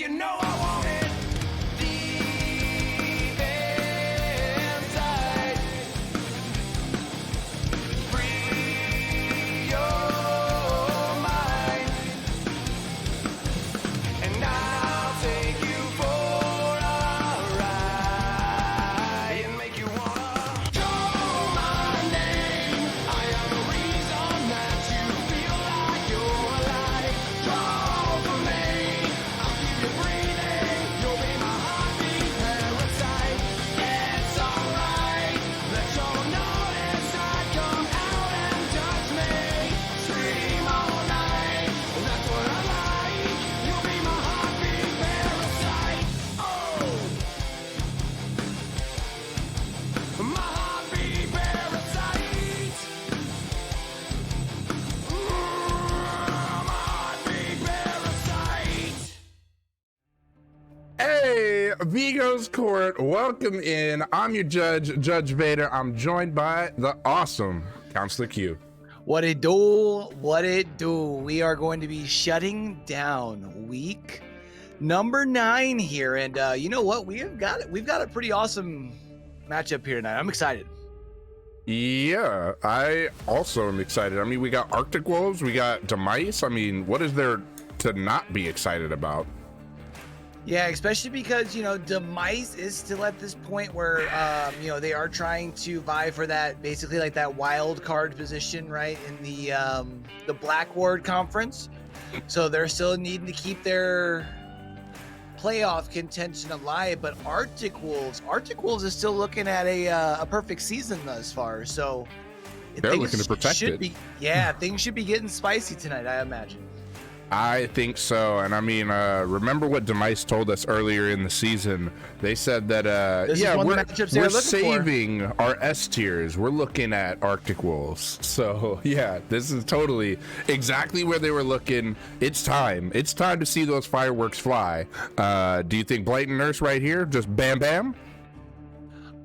you know I want it deep inside. Free your mind, and I'll take you for a ride and make you wanna call my name. I am the reason that you feel like you're alive. Call for me, I'll keep you breathing. You'll be my heartbeat parasite. It's alright, let your note inside come out and touch me. Scream all night, that's what I like. You'll be my heartbeat parasite. Oh, my heartbeat parasite. My heartbeat parasite. Hey, Vigo's Court, welcome in. I'm your judge, Judge Vader. I'm joined by the awesome Counselor Q. What it do? What it do? We are going to be shutting down week number 9 here, and you know what? We've got a pretty awesome matchup here tonight. I'm excited. Yeah, I also am excited. I mean, we got Arctic Wolves, we got Demice. I mean, what is there to not be excited about? Yeah, especially because Demice is still at this point where they are trying to vie for that, basically like that wild card position, right, in the Black Ward Conference. So they're still needing to keep their playoff contention alive. But Arctic Wolves is still looking at a perfect season thus far. So They're looking to protect it. Things should be getting spicy tonight, I imagine. I think so. And I mean, remember what Demice told us earlier in the season? They said that, we're saving our S tiers. We're looking at Arctic Wolves. So, yeah, this is totally exactly where they were looking. It's time. It's time to see those fireworks fly. Do you think Blight and Nurse right here? Just bam, bam?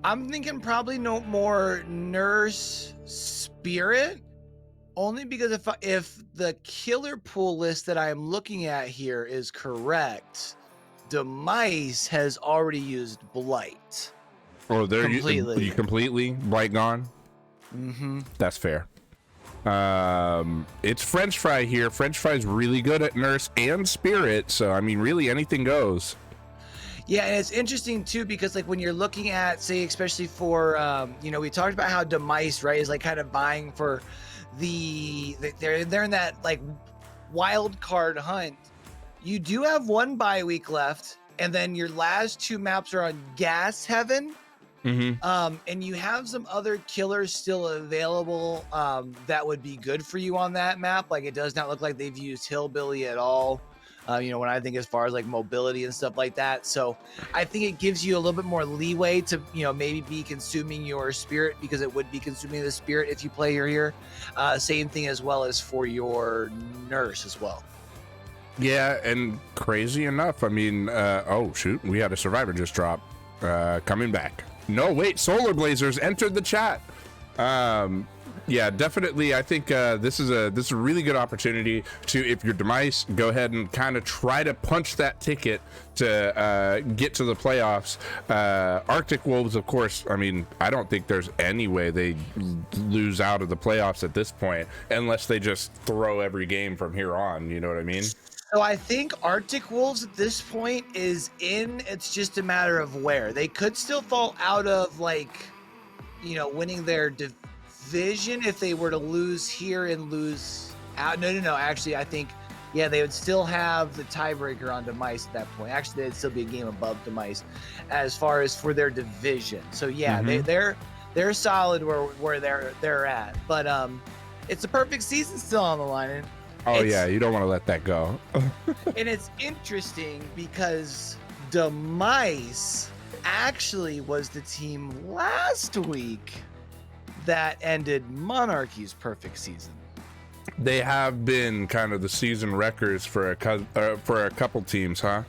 I'm thinking probably no more Nurse Spirit. Only because if the killer pool list that I'm looking at here is correct, Demice has already used Blight. Oh, they're completely. You completely Blight gone? Mm-hmm. That's fair. It's French Fry here. French Fry's really good at Nurse and Spirit, so I mean, really anything goes. Yeah, and it's interesting too because like when you're looking at, say, especially for we talked about how Demice, right, is like kind of vying for they're in that like wild card hunt. You do have one bye week left, and then your last 2 maps are on Gas Heaven. Mm-hmm. And you have some other killers still available that would be good for you on that map. Like it does not look like they've used Hillbilly at all. When I think as far as like mobility and stuff like that. So I think it gives you a little bit more leeway to, maybe be consuming your Spirit because it would be consuming the Spirit if you play her here. Same thing as well as for your Nurse as well. Yeah, and crazy enough, I mean, oh shoot, we had a survivor just drop. Coming back. No, wait, Solar Blazers entered the chat. Yeah, definitely. I think this is a really good opportunity to, if you're Demice, go ahead and kind of try to punch that ticket to get to the playoffs. Arctic Wolves, of course, I mean, I don't think there's any way they lose out of the playoffs at this point unless they just throw every game from here on. You know what I mean? So I think Arctic Wolves at this point is in. It's just a matter of where. They could still fall out of winning their division if they were to lose here and lose out. No. Actually, I think, they would still have the tiebreaker on Demice at that point. Actually, they'd still be a game above Demice as far as for their division. So they're solid where they're at. But it's a perfect season still on the line. And you don't want to let that go. And it's interesting because Demice actually was the team last week that ended Monarchy's perfect season. They have been kind of the season wreckers for a couple teams, huh?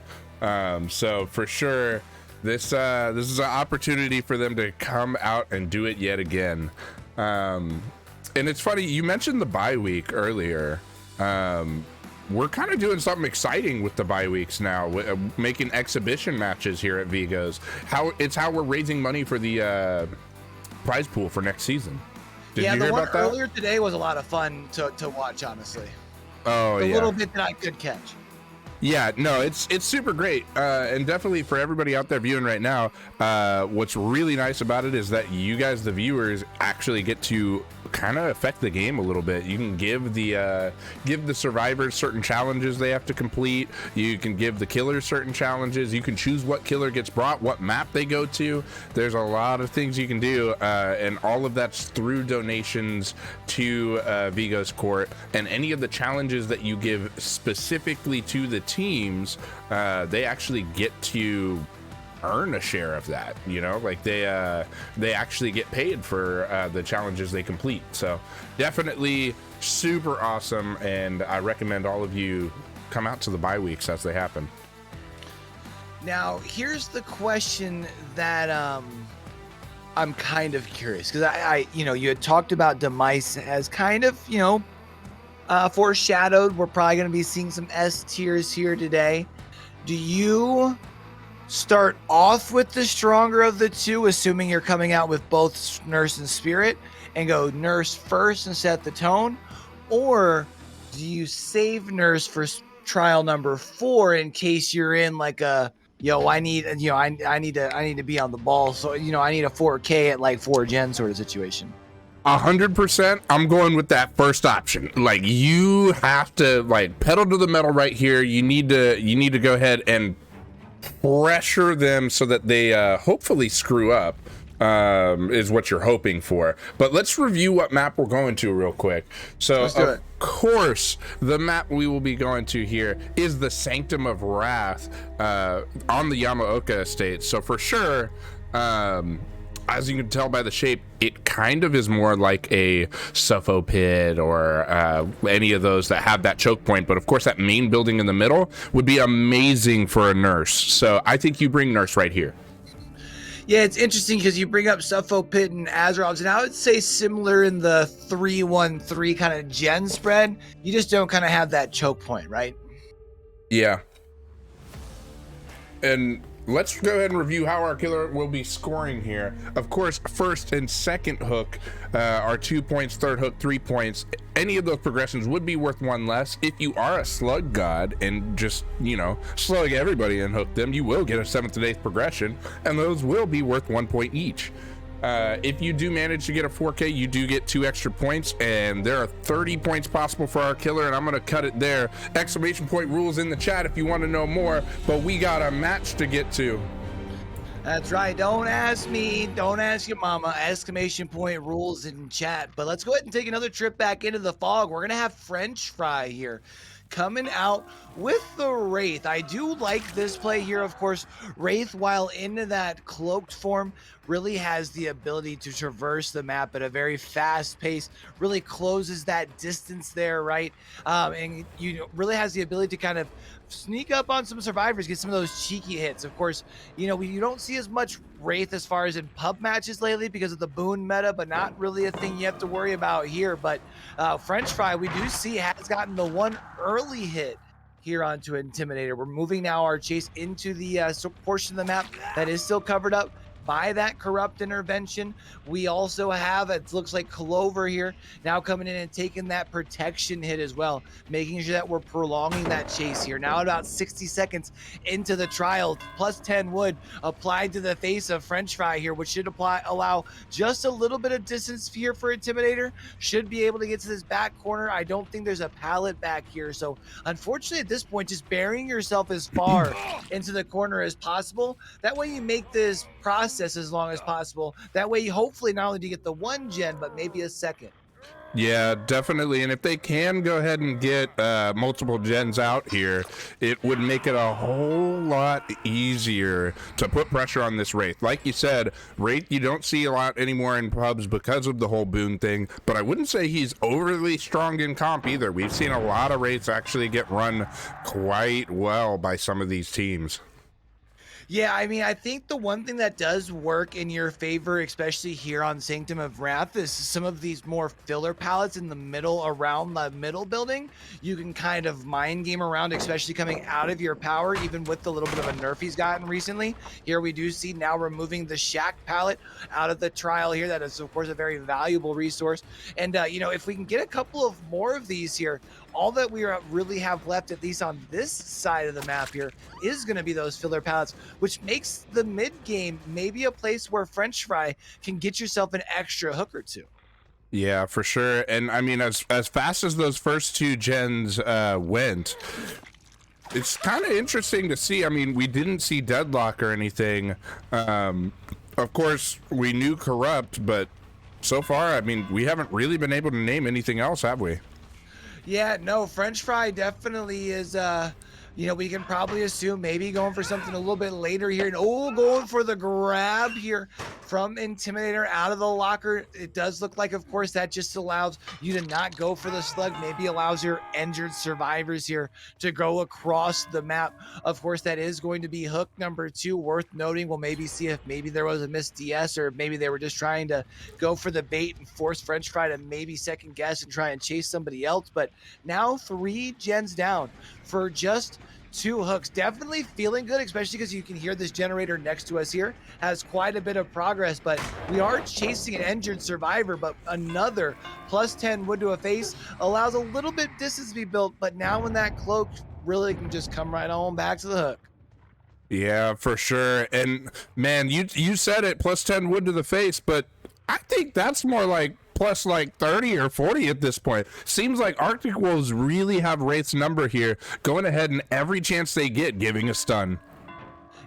So for sure, this is an opportunity for them to come out and do it yet again. And it's funny, you mentioned the bye week earlier. we're kind of doing something exciting with the bye weeks now, making exhibition matches here at Vigos. How we're raising money for the prize pool for next season. Did you hear about that? Earlier today was a lot of fun to watch, honestly. Oh, the yeah. little bit that I could catch. Yeah, no, it's super great, and definitely for everybody out there viewing right now, what's really nice about it is that you guys, the viewers, actually get to kind of affect the game a little bit. You can give the survivors certain challenges they have to complete. You can give the killers certain challenges. You can choose what killer gets brought, what map they go to. There's a lot of things you can do, and all of that's through donations to Vigo's Court. And any of the challenges that you give specifically to the teams, they actually get to earn a share of that, you know, like they actually get paid for the challenges they complete. So definitely super awesome, and I recommend all of you come out to the bye weeks as they happen. Now here's the question that I'm kind of curious, because I you had talked about Demice as kind of foreshadowed. We're probably going to be seeing some S tiers here today. Do you start off with the stronger of the two, assuming you're coming out with both Nurse and Spirit, and go Nurse first and set the tone? Or do you save Nurse for trial number 4 in case you're in like a, I need to be on the ball, so I need a 4K at like 4 gen sort of situation? 100%, I'm going with that first option. Like, you have to like pedal to the metal right here. You need to go ahead and pressure them so that they hopefully screw up, is what you're hoping for. But let's review what map we're going to real quick. So of course, the map we will be going to here is the Sanctum of Wrath on the Yamaoka estate. So for sure, as you can tell by the shape, it kind of is more like a Suffo Pit or any of those that have that choke point. But of course, that main building in the middle would be amazing for a Nurse. So I think you bring Nurse right here. Yeah, it's interesting because you bring up Suffo Pit and Azerovs, and I would say similar in the 3-1-3 kind of gen spread. You just don't kind of have that choke point, right? Yeah. And let's go ahead and review how our killer will be scoring here. Of course, first and second hook are 2 points, third hook 3 points. Any of those progressions would be worth 1 less. If you are a slug god and just, slug everybody and hook them, you will get a 7th and 8th progression, and those will be worth 1 point each. If you do manage to get a 4K, you do get 2 extra points, and there are 30 points possible for our killer, and I'm gonna cut it there. Exclamation point rules in the chat if you want to know more, but we got a match to get to. That's right. Don't ask me. Don't ask your mama. Exclamation point rules in chat. But let's go ahead and take another trip back into the fog. We're gonna have French Fry here, coming out with the Wraith. I do like this play here. Of course, Wraith, while into that cloaked form, really has the ability to traverse the map at a very fast pace, really closes that distance there, right? And really has the ability to kind of sneak up on some survivors, get some of those cheeky hits. Of course, you don't see as much Wraith as far as in pub matches lately because of the boon meta, but not really a thing you have to worry about here. But French Fry, we do see, has gotten the one early hit here onto Intimidator. We're moving now our chase into the portion of the map that is still covered up by that corrupt intervention. We also have, it looks like Clover here now coming in and taking that protection hit as well, making sure that we're prolonging that chase here. Now about 60 seconds into the trial, plus 10 wood applied to the face of French Fry here, which should allow just a little bit of distance here for Intimidator. Should be able to get to this back corner. I don't think there's a pallet back here. So unfortunately at this point, just burying yourself as far into the corner as possible. That way you make this process as long as possible. That way, hopefully, not only do you get the 1 gen, but maybe a 2nd. Yeah, definitely. And if they can go ahead and get multiple gens out here, it would make it a whole lot easier to put pressure on this Wraith. Like you said, Wraith, you don't see a lot anymore in pubs because of the whole boon thing, but I wouldn't say he's overly strong in comp either. We've seen a lot of Wraiths actually get run quite well by some of these teams. Yeah, I mean, I think the one thing that does work in your favor, especially here on Sanctum of Wrath, is some of these more filler palettes in the middle, around the middle building. You can kind of mind game around, especially coming out of your power, even with the little bit of a nerf he's gotten recently. Here we do see now removing the Shack palette out of the trial here. That is, of course, a very valuable resource. And, you know, if we can get a couple of more of these here, all that we really have left, at least on this side of the map here, is going to be those filler palettes, which makes the mid game maybe a place where French Fry can get yourself an extra hook or two. Yeah, for sure. And I mean, as fast as those first two gens went, it's kind of interesting to see. I mean, we didn't see Deadlock or anything. Of course, we knew Corrupt, but so far, I mean, we haven't really been able to name anything else, have we? Yeah, no, French Fry definitely is, you know, we can probably assume maybe going for something a little bit later here. And going for the grab here from Intimidator out of the locker. It does look like, of course, that just allows you to not go for the slug. Maybe allows your injured survivors here to go across the map. Of course, that is going to be hook number 2. Worth noting, we'll maybe see if maybe there was a missed DS, or maybe they were just trying to go for the bait and force French Fry to maybe second guess and try and chase somebody else. But now 3 gens down for just 2 hooks. Definitely feeling good, especially because you can hear this generator next to us here has quite a bit of progress, but we are chasing an injured survivor. But another plus 10 wood to a face allows a little bit distance to be built, but now when that cloak really can just come right on back to the hook. Yeah, for sure. And man, you said it, plus 10 wood to the face, but I think that's more like plus like 30 or 40 at this point. Seems like Arctic Wolves really have Wraith's number here, going ahead and every chance they get giving a stun.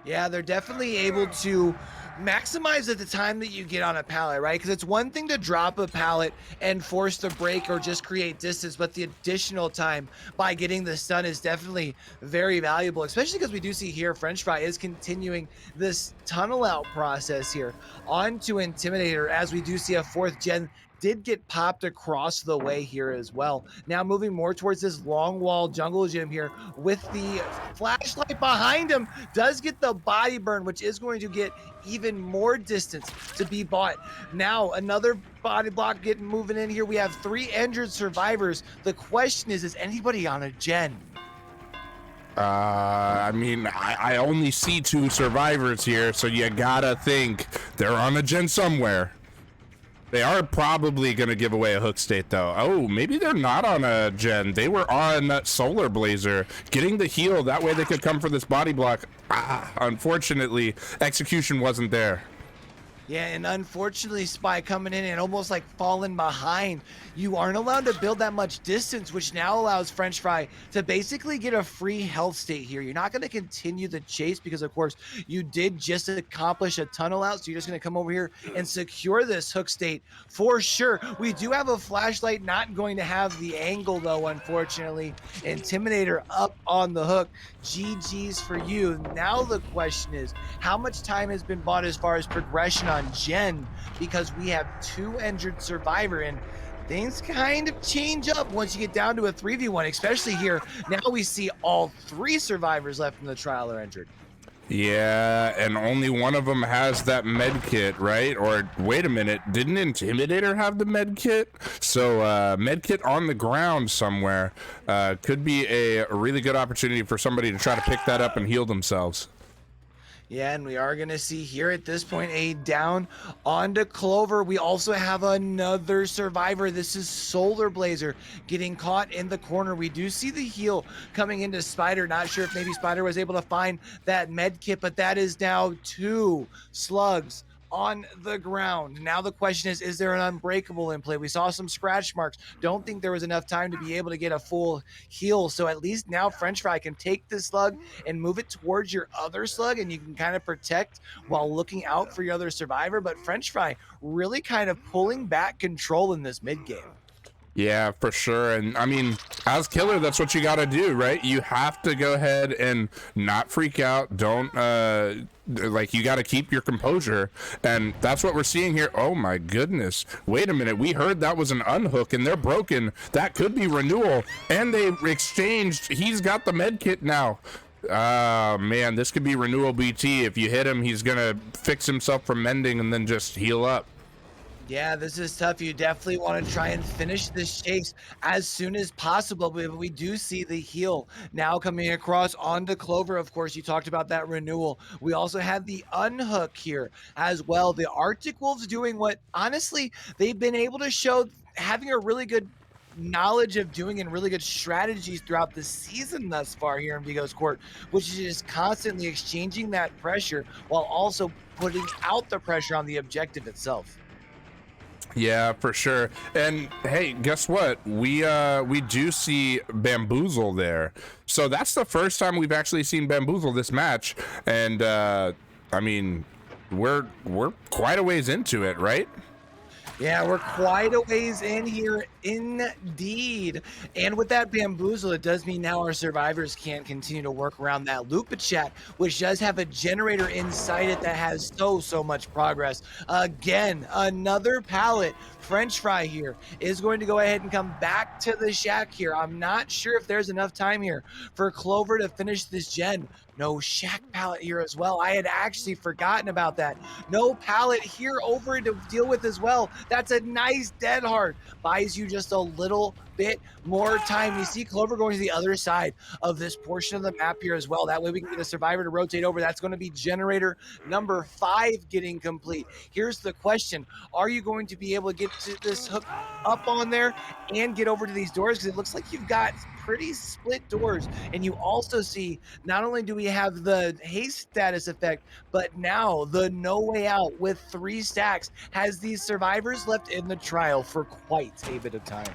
Yeah, they're definitely able to maximize at the time that you get on a pallet, right? Because it's one thing to drop a pallet and force the break or just create distance, but the additional time by getting the stun is definitely very valuable, especially because we do see here French Fry is continuing this tunnel out process here onto Intimidator, as we do see a 4th gen did get popped across the way here as well. Now moving more towards this long wall jungle gym here with the flashlight behind him, does get the body burn, which is going to get even more distance to be bought. Now another body block getting moving in here. We have 3 injured survivors. The question is anybody on a gen? I mean, I only see 2 survivors here, so you gotta think they're on a gen somewhere. They are probably going to give away a hook state, though. Oh, maybe they're not on a gen. They were on Solar Blazer, getting the heal. That way they could come for this body block. Unfortunately, execution wasn't there. Yeah, and unfortunately, Spy coming in and almost like falling behind. You aren't allowed to build that much distance, which now allows French Fry to basically get a free health state here. You're not going to continue the chase because, of course, you did just accomplish a tunnel out, so you're just going to come over here and secure this hook state for sure. We do have a flashlight, not going to have the angle, though, unfortunately. Intimidator up on the hook. GG's for you. Now the question is, how much time has been bought as far as progression on gen, because we have 2 injured survivor, and things kind of change up once you get down to a 3v1, especially here. Now we see all 3 survivors left from the trial are injured. Yeah, and only one of them has that med kit, right? Or wait a minute, didn't Intimidator have the med kit? So med kit on the ground somewhere could be a really good opportunity for somebody to try to pick that up and heal themselves. Yeah, and we are going to see here at this point a down onto Clover. We also have another survivor. This is Solar Blazer getting caught in the corner. We do see the heal coming into Spider. Not sure if maybe Spider was able to find that med kit, but that is now 2 slugs on the ground. Now the question is there an unbreakable in play? We saw some scratch marks. Don't think there was enough time to be able to get a full heal. So at least now French Fry can take this slug and move it towards your other slug, and you can kind of protect while looking out for your other survivor. But French Fry really kind of pulling back control in this mid game. Yeah, for sure. And I mean, as killer, that's what you got to do, right? You have to go ahead and not freak out. Don't like, you got to keep your composure, and that's what we're seeing here. Oh my goodness, wait a minute, we heard that was an unhook and they're broken. That could be renewal, and they exchanged. He's got the med kit now. Man, this could be renewal BT. If you hit him, he's gonna fix himself from mending and then just heal up. Yeah, this is tough. You definitely want to try and finish this chase as soon as possible. But we do see the heal now coming across onto Clover. Of course, you talked about that renewal. We also have the unhook here as well. The Arctic Wolves doing what, honestly, they've been able to show having a really good knowledge of doing and really good strategies throughout the season thus far here in Vigo's court, which is just constantly exchanging that pressure while also putting out the pressure on the objective itself. Yeah, for sure. And hey, guess what? We do see Bamboozle there. So that's the first time we've actually seen Bamboozle this match. And I mean, we're quite a ways into it, right? Yeah, we're quite a ways in here, indeed. And with that Bamboozle, it does mean now our survivors can continue to work around that Lupa chat, which does have a generator inside it that has so much progress. Again, another pallet. French Fry here is going to go ahead and come back to the shack here. I'm not sure if there's enough time here for Clover to finish this gen. No shack pallet here as well. I had actually forgotten about that. No pallet here over to deal with as well. That's a nice dead hard. Buys you just a little bit more time. You see Clover going to the other side of this portion of the map here as well. That way we can get a survivor to rotate over. That's going to be generator number 5 getting complete. Here's the question. Are you going to be able to get to this hook up on there and get over to these doors? Because it looks like you've got pretty split doors. And you also see, not only do we have the haste status effect, but now the no way out with 3 stacks has these survivors left in the trial for quite a bit of time.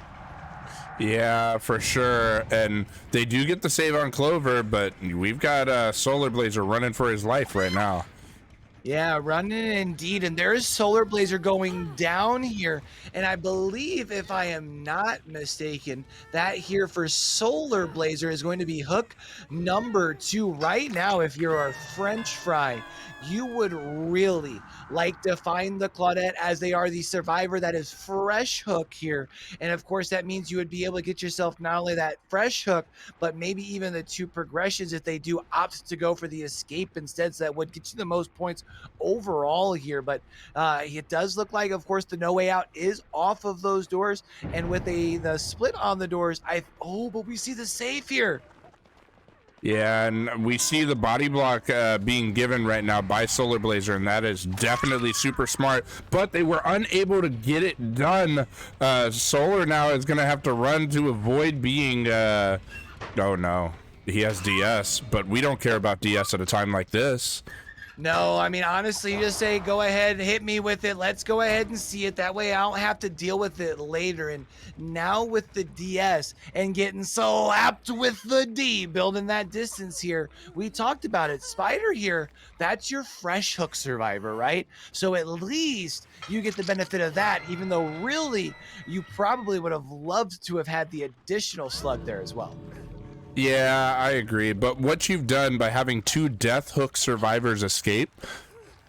Yeah, for sure. And they do get the save on Clover, but we've got Solar Blazer running for his life right now. Yeah, running indeed. And there is Solar Blazer going down here. And I believe, if I am not mistaken, that here for Solar Blazer is going to be hook number 2. Right now, if you're a French Fry, you would really like to find the Claudette, as they are the survivor that is fresh hook here. And of course, that means you would be able to get yourself not only that fresh hook, but maybe even the 2 progressions if they do opt to go for the escape instead. So that would get you the most points overall here. But it does look like, of course, the no way out is off of those doors. And with the split on the doors, but we see the safe here. Yeah, and we see the body block being given right now by Solar Blazer, and that is definitely super smart, but they were unable to get it done. Solar now is going to have to run to avoid being... oh, no. He has DS, but we don't care about DS at a time like this. No, I mean, honestly, you just say, go ahead, hit me with it. Let's go ahead and see it. That way I don't have to deal with it later. And now with the DS and getting slapped with the D, building that distance here, we talked about it. Spider here, that's your fresh hook survivor, right? So at least you get the benefit of that, even though really you probably would have loved to have had the additional slug there as well. Yeah, I agree. But what you've done by having 2 death hook survivors escape,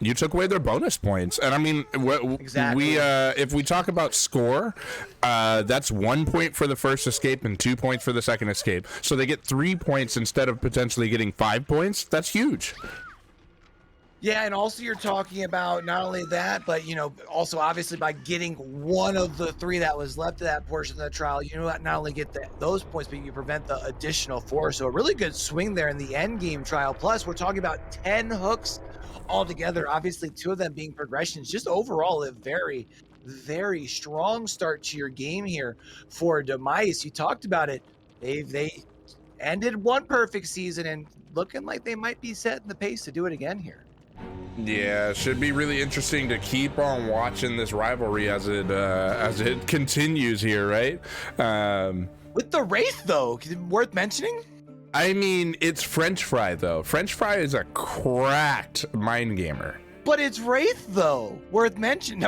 you took away their bonus points. And I mean, Exactly. if we talk about score, that's 1 point for the first escape and 2 points for the second escape. So they get 3 points instead of potentially getting 5 points. That's huge. Yeah, and also you're talking about not only that, but, also obviously by getting one of the 3 that was left of that portion of the trial, you not only get those points, but you prevent the additional 4. So a really good swing there in the end game trial. Plus, we're talking about 10 hooks altogether. Obviously, 2 of them being progressions. Just overall, a very, very strong start to your game here for Demice. You talked about it. They ended one perfect season and looking like they might be setting the pace to do it again here. Yeah, it should be really interesting to keep on watching this rivalry as it continues here, right? With the Wraith, though, worth mentioning? I mean, it's French Fry, though. French Fry is a cracked mind gamer. But it's Wraith, though, worth mentioning.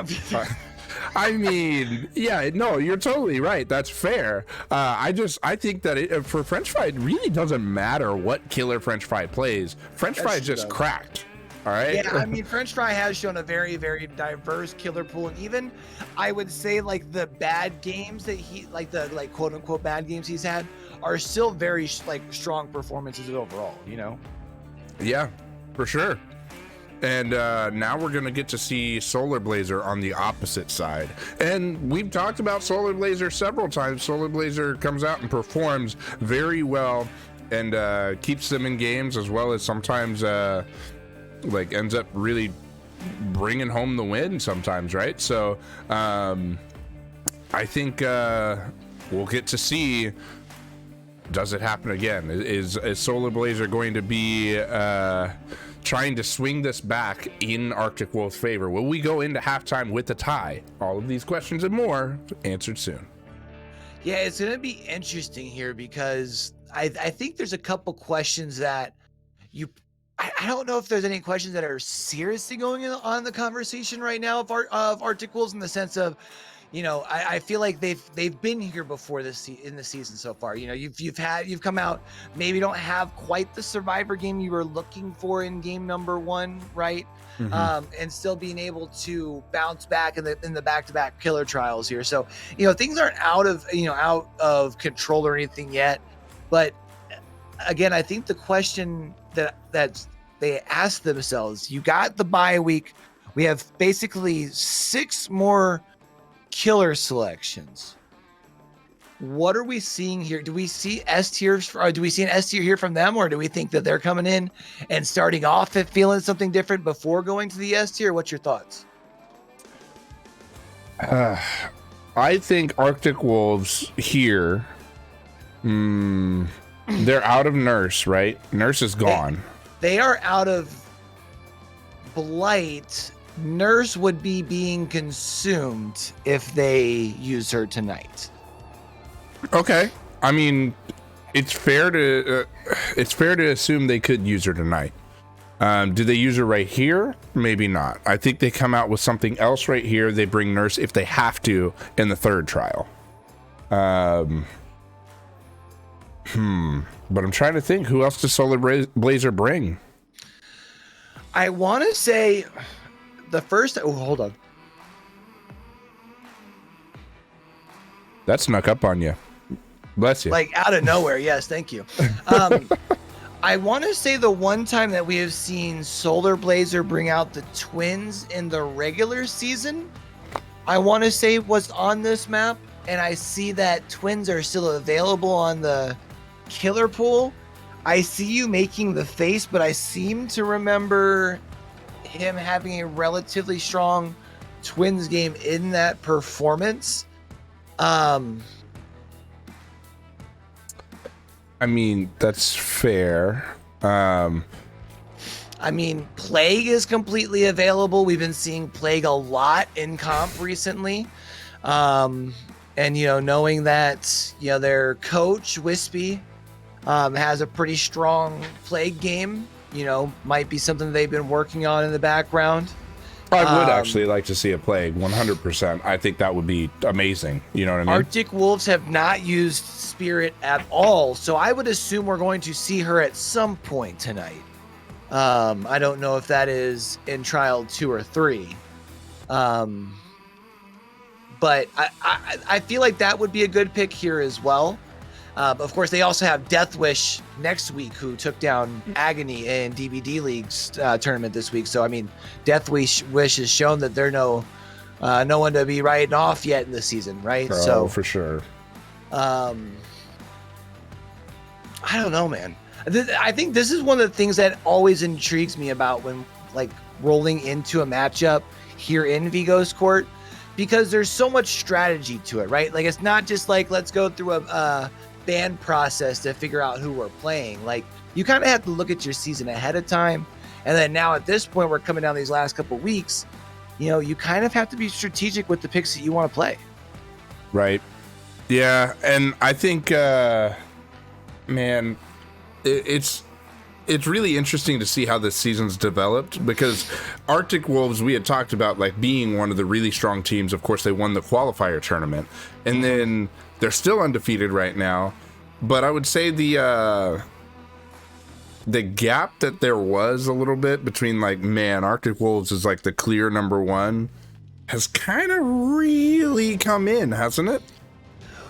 I mean, yeah, no, you're totally right. That's fair. I think that for French Fry, it really doesn't matter what killer French Fry plays. French Fry is just cracked. All right. Yeah, I mean, French Fry has shown a very, very diverse killer pool, and even I would say like the bad games that he like the like quote unquote bad games he's had are still very like strong performances overall. You know. Yeah, for sure. And now we're going to get to see Solar Blazer on the opposite side. And we've talked about Solar Blazer several times. Solar Blazer comes out and performs very well and keeps them in games, as well as sometimes like ends up really bringing home the win sometimes, right? So I think we'll get to see, does it happen again? Is Solar Blazer going to be trying to swing this back in Arctic Wolf's favor? Will we go into halftime with a tie? All of these questions and more answered soon. Yeah, it's going to be interesting here because I think there's a couple questions that I don't know if there's any questions that are seriously going on the conversation right now of Arctic Wolves, in the sense of, you know, I feel like they've been here before in the season so far. You know, you've come out, maybe don't have quite the Survivor game you were looking for in game number 1, right? And still being able to bounce back in the back-to-back killer trials here. So, you know, things aren't out of control or anything yet. But again, I think the question that they ask themselves, you got the bye week, we have basically 6 more killer selections. What are we seeing here? Do we see S tiers, or do we see an S tier here from them, or do we think that they're coming in and starting off and feeling something different before going to the S tier? What's your thoughts? I think Arctic Wolves here, they're out of Nurse, right? Nurse is gone. They are out of Blight. Nurse would be being consumed if they use her tonight. Okay. I mean, it's fair to assume they could use her tonight. Do they use her right here? Maybe not. I think they come out with something else right here. They bring Nurse if they have to in the 3rd trial. But I'm trying to think, who else does Solar Blazer bring? I want to say the first. Oh, hold on. That snuck up on you. Bless you. Like out of nowhere. Yes, thank you. I want to say the one time that we have seen Solar Blazer bring out the twins in the regular season, I want to say was on this map, and I see that twins are still available on the killer pool. I see you making the face, but I seem to remember him having a relatively strong twins game in that performance. I mean, that's fair. I mean, Plague is completely available. We've been seeing Plague a lot in comp recently. And, you know, knowing that, you know, their coach, Wispy, has a pretty strong Plague game, you know, might be something they've been working on in the background. I would actually like to see a Plague, 100%. I think that would be amazing. You know what I mean? Arctic Wolves have not used Spirit at all, so I would assume we're going to see her at some point tonight. I don't know if that is in trial 2 or 3. But I feel like that would be a good pick here as well. Of course, they also have Death Wish next week, who took down Agony in DBD League's tournament this week. So, I mean, Death Wish has shown that they're no one to be writing off yet in the season, right? Oh, so for sure. I don't know, man. I think this is one of the things that always intrigues me about when, like, rolling into a matchup here in Vigo's court, because there's so much strategy to it, right? Like, it's not just like, let's go through a ban process to figure out who we're playing. Like, you kind of have to look at your season ahead of time. And then now at this point, we're coming down these last couple weeks, you know, you kind of have to be strategic with the picks that you want to play. Right. Yeah. And I think, man, it's really interesting to see how this season's developed, because Arctic Wolves, we had talked about like being one of the really strong teams. Of course, they won the qualifier tournament, and then they're still undefeated right now. But I would say the the gap that there was a little bit between like, man, Arctic Wolves is like the clear number one has kind of really come in, hasn't it?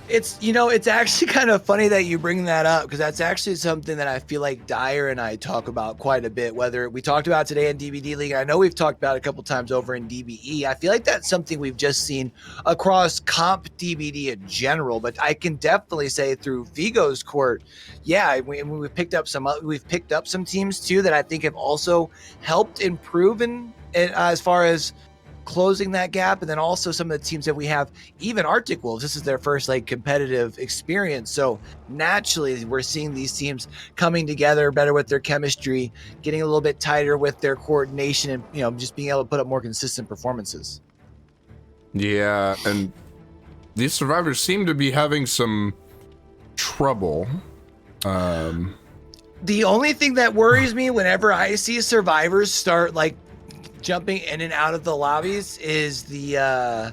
It's, it's actually kind of funny that you bring that up, because that's actually something that I feel like Dyer and I talk about quite a bit, whether we talked about today in DBD League. I know we've talked about it a couple times over in DBE. I feel like that's something we've just seen across comp DBD in general, but I can definitely say through Vigo's court, yeah, we've picked up some teams too that I think have also helped improve in as far as closing that gap. And then also some of the teams that we have, even Arctic Wolves, this is their first like competitive experience, so naturally we're seeing these teams coming together better with their chemistry, getting a little bit tighter with their coordination, and just being able to put up more consistent performances. Yeah, and these survivors seem to be having some trouble. The only thing that worries me whenever I see survivors start like jumping in and out of the lobbies is the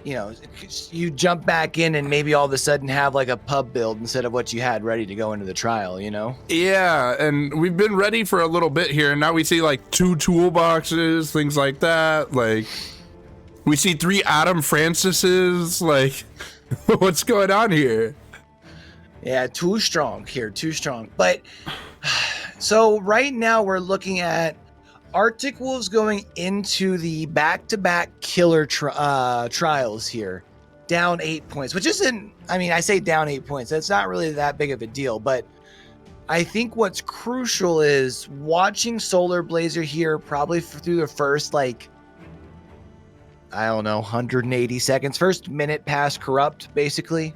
you jump back in and maybe all of a sudden have like a pub build instead of what you had ready to go into the trial. Yeah, and we've been ready for a little bit here, and now we see like 2 toolboxes, things like that. Like we see 3 Adam Francises. Like what's going on here? Yeah, too strong. But so right now we're looking at Arctic Wolves going into the back-to-back killer trials here, down 8 points, which isn't, I say down 8 points. That's not really that big of a deal, but I think what's crucial is watching Solar Blazer here probably through the first, 180 seconds, first minute past Corrupt, basically,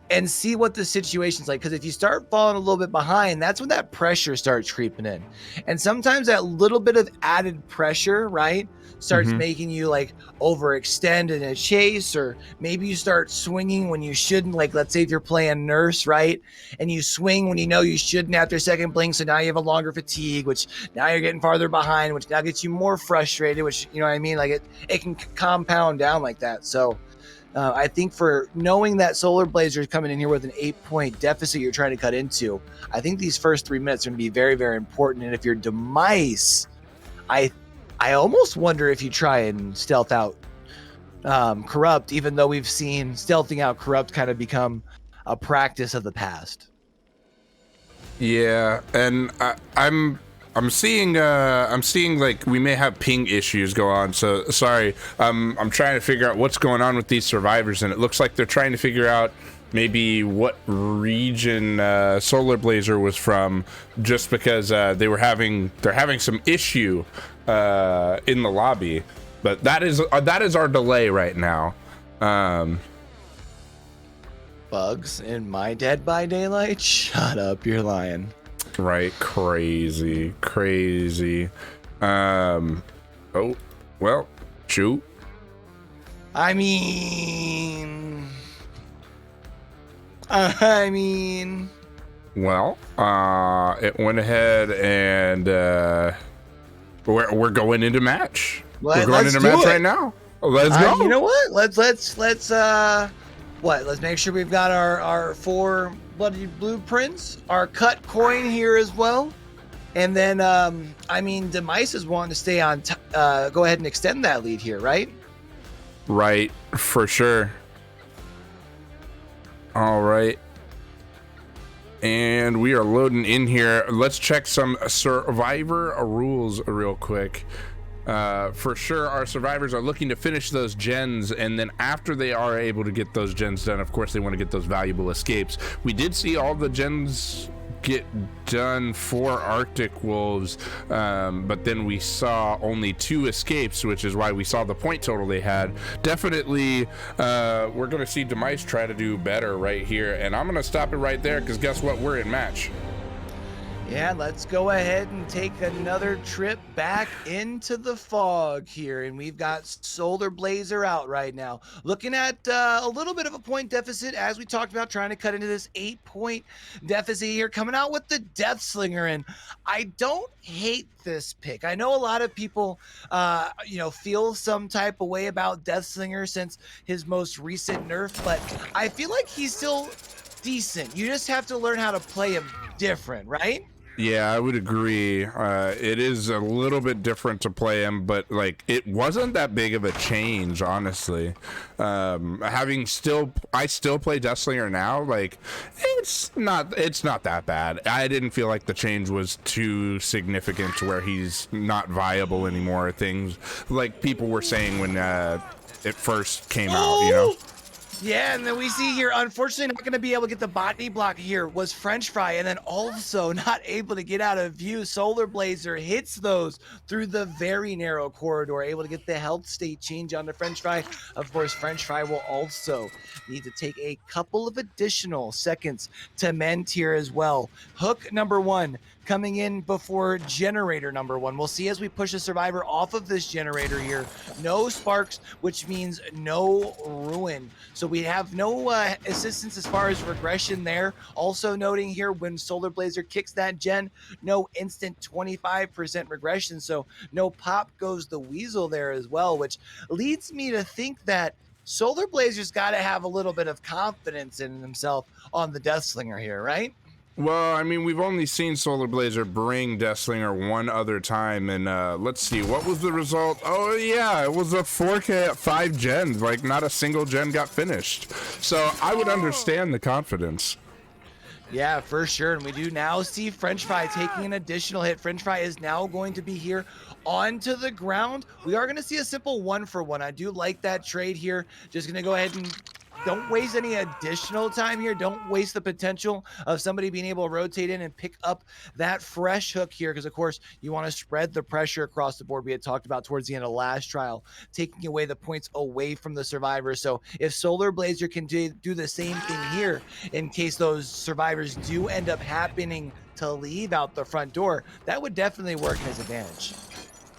and see what the situation's like. Because if you start falling a little bit behind, that's when that pressure starts creeping in. And sometimes that little bit of added pressure, right, starts making you like overextend in a chase, or maybe you start swinging when you shouldn't. Like, let's say if you're playing Nurse, right, and you swing when you know you shouldn't after second blink, so now you have a longer fatigue, which now you're getting farther behind, which now gets you more frustrated, which, like it can compound down like that. So I think for knowing that Solar Blazer is coming in here with an 8-point deficit you're trying to cut into, I think these first 3 minutes are going to be very, very important. And if you're Demice, I almost wonder if you try and stealth out Corrupt, even though we've seen stealthing out Corrupt kind of become a practice of the past. Yeah, and I'm seeing like we may have ping issues go on. So sorry. I'm trying to figure out what's going on with these survivors, and it looks like they're trying to figure out maybe what region Solar Blazer was from, just because they're having some issue in the lobby. But that is our delay right now. Bugs in my Dead by Daylight? Shut up, you're lying. Right, crazy. Oh, well, shoot. I mean, Well, it went ahead and we're going into match. We're going into match right now. Let's go. You know what? Let's make sure we've got our 4 bloody blueprints, our cut coin here as well, and then Demice is wanting to stay on. Go ahead and extend that lead here, right? Right, for sure. All right. And we are loading in here. Let's check some survivor rules real quick. For sure, our survivors are looking to finish those gens, and then after they are able to get those gens done, of course, they want to get those valuable escapes. We did see all the gens get done for Arctic Wolves, but then we saw only 2 escapes, which is why we saw the point total they had. Definitely, we're going to see Demice try to do better right here, and I'm going to stop it right there, because guess what? We're in match. Yeah, let's go ahead and take another trip back into the fog here. And we've got Solar Blazer out right now. Looking at a little bit of a point deficit, as we talked about, trying to cut into this 8-point deficit here. Coming out with the Death Slinger. And I don't hate this pick. I know a lot of people, feel some type of way about Death Slinger since his most recent nerf. But I feel like he's still decent. You just have to learn how to play him different, right? Yeah, I would agree. It is a little bit different to play him, but like it wasn't that big of a change, honestly. I still play Deathslinger now. Like, it's not that bad. I didn't feel like the change was too significant to where he's not viable anymore. Things like people were saying when it first came out, you know. Yeah, and then we see here, unfortunately, not going to be able to get the body block here was French Fry, and then also not able to get out of view. Solar Blazer hits those through the very narrow corridor, able to get the health state change onto French Fry. Of course, French Fry will also need to take a couple of additional seconds to mend here as well. Hook number one coming in before generator number one. We'll see as we push the survivor off of this generator here. No sparks, which means no ruin. So we have no assistance as far as regression there. Also noting here, when Solar Blazer kicks that gen, no instant 25% regression. So no pop goes the weasel there as well, which leads me to think that Solar Blazer's got to have a little bit of confidence in himself on the Deathslinger here, right? Well, I mean, we've only seen Solar Blazer bring Deathslinger one other time, and let's see, what was the result? Oh, yeah, it was a 4K at 5 gens. Like, not a single gen got finished. So I would understand the confidence. Yeah, for sure. And we do now see French Fry taking an additional hit. French Fry is now going to be here onto the ground. We are going to see a simple 1-for-1. I do like that trade here. Just going to go ahead and don't waste any additional time here. Don't waste the potential of somebody being able to rotate in and pick up that fresh hook here, because of course you want to spread the pressure across the board. We had talked about towards the end of last trial, taking away the points away from the survivor. So if Solar Blazer can do the same thing here, in case those survivors do end up happening to leave out the front door, that would definitely work in his advantage.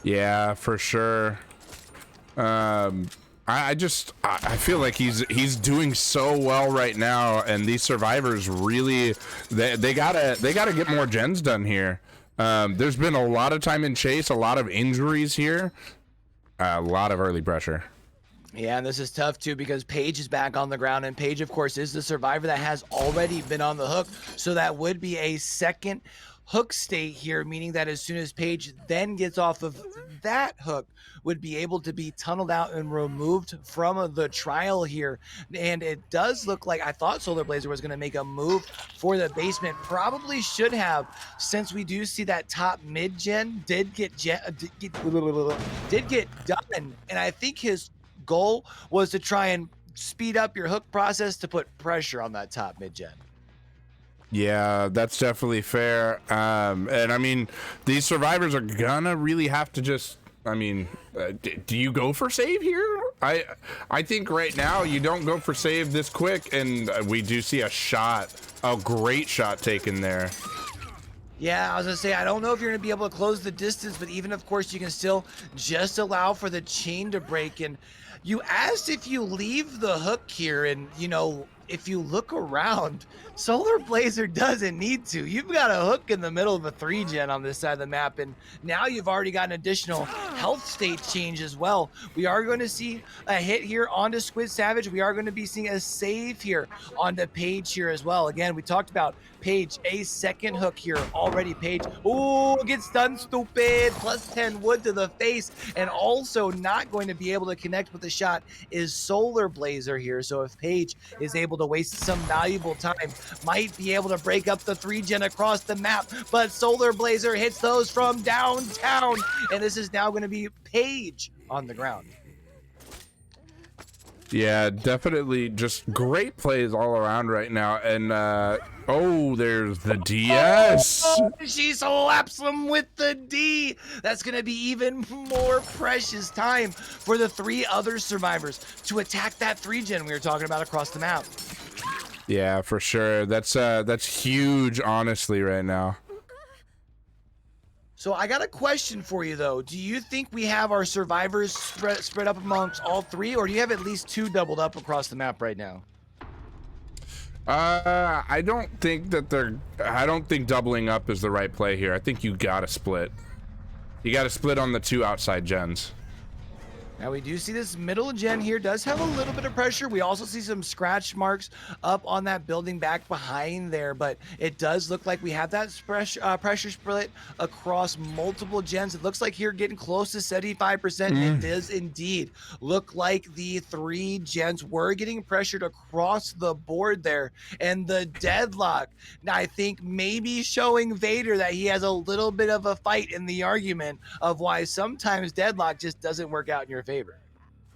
Yeah, for sure. I feel like he's doing so well right now, and these survivors really they gotta get more gens done here. There's been a lot of time in chase, a lot of injuries here, a lot of early pressure. Yeah, and this is tough too because Paige is back on the ground, and Paige, of course, is the survivor that has already been on the hook. So that would be a second hook state here, meaning that as soon as Paige then gets off of that hook, would be able to be tunneled out and removed from the trial here. And it does look like, I thought Solar Blazer was going to make a move for the basement. Probably should have, since we do see that top mid gen did get done. And I think his goal was to try and speed up your hook process to put pressure on that top mid gen. Yeah, that's definitely fair. And I mean, these survivors are gonna really have to just, I mean, do you go for save here? I think right now you don't go for save this quick, and we do see a great shot taken there. Yeah, I was gonna say, I don't know if you're gonna be able to close the distance, but even of course you can still just allow for the chain to break. And you asked if you leave the hook here, and you know, if you look around, Solar Blazer doesn't need to. You've got a hook in the middle of a 3-gen on this side of the map, and now you've already got an additional health state change as well. We are going to see a hit here onto Squid Savage. We are going to be seeing a save here onto Paige here as well. Again, we talked about Paige, a second hook here already. Paige, ooh, gets done, stupid. Plus 10 wood to the face, and also not going to be able to connect with the shot is Solar Blazer here. So if Paige is able to waste some valuable time, might be able to break up the 3-gen across the map, but Solar Blazer hits those from downtown, and this is now going to be Paige on the ground. Yeah, definitely just great plays all around right now. And oh, there's the DS. Oh, she slaps him with the D. That's going to be even more precious time for the 3 other survivors to attack that 3-gen we were talking about across the map. Yeah, for sure. That's huge, honestly, right now. So I got a question for you, though. Do you think we have our survivors spread up amongst all 3, or do you have at least 2 doubled up across the map right now? I don't think doubling up is the right play here. I think you gotta split. You gotta split on the 2 outside gens. Now we do see this middle gen here does have a little bit of pressure. We also see some scratch marks up on that building back behind there, but it does look like we have that pressure split across multiple gens. It looks like here getting close to 75%, and it does indeed look like the 3 gens were getting pressured across the board there. And the deadlock, now I think maybe showing Vader that he has a little bit of a fight in the argument of why sometimes deadlock just doesn't work out in your favor.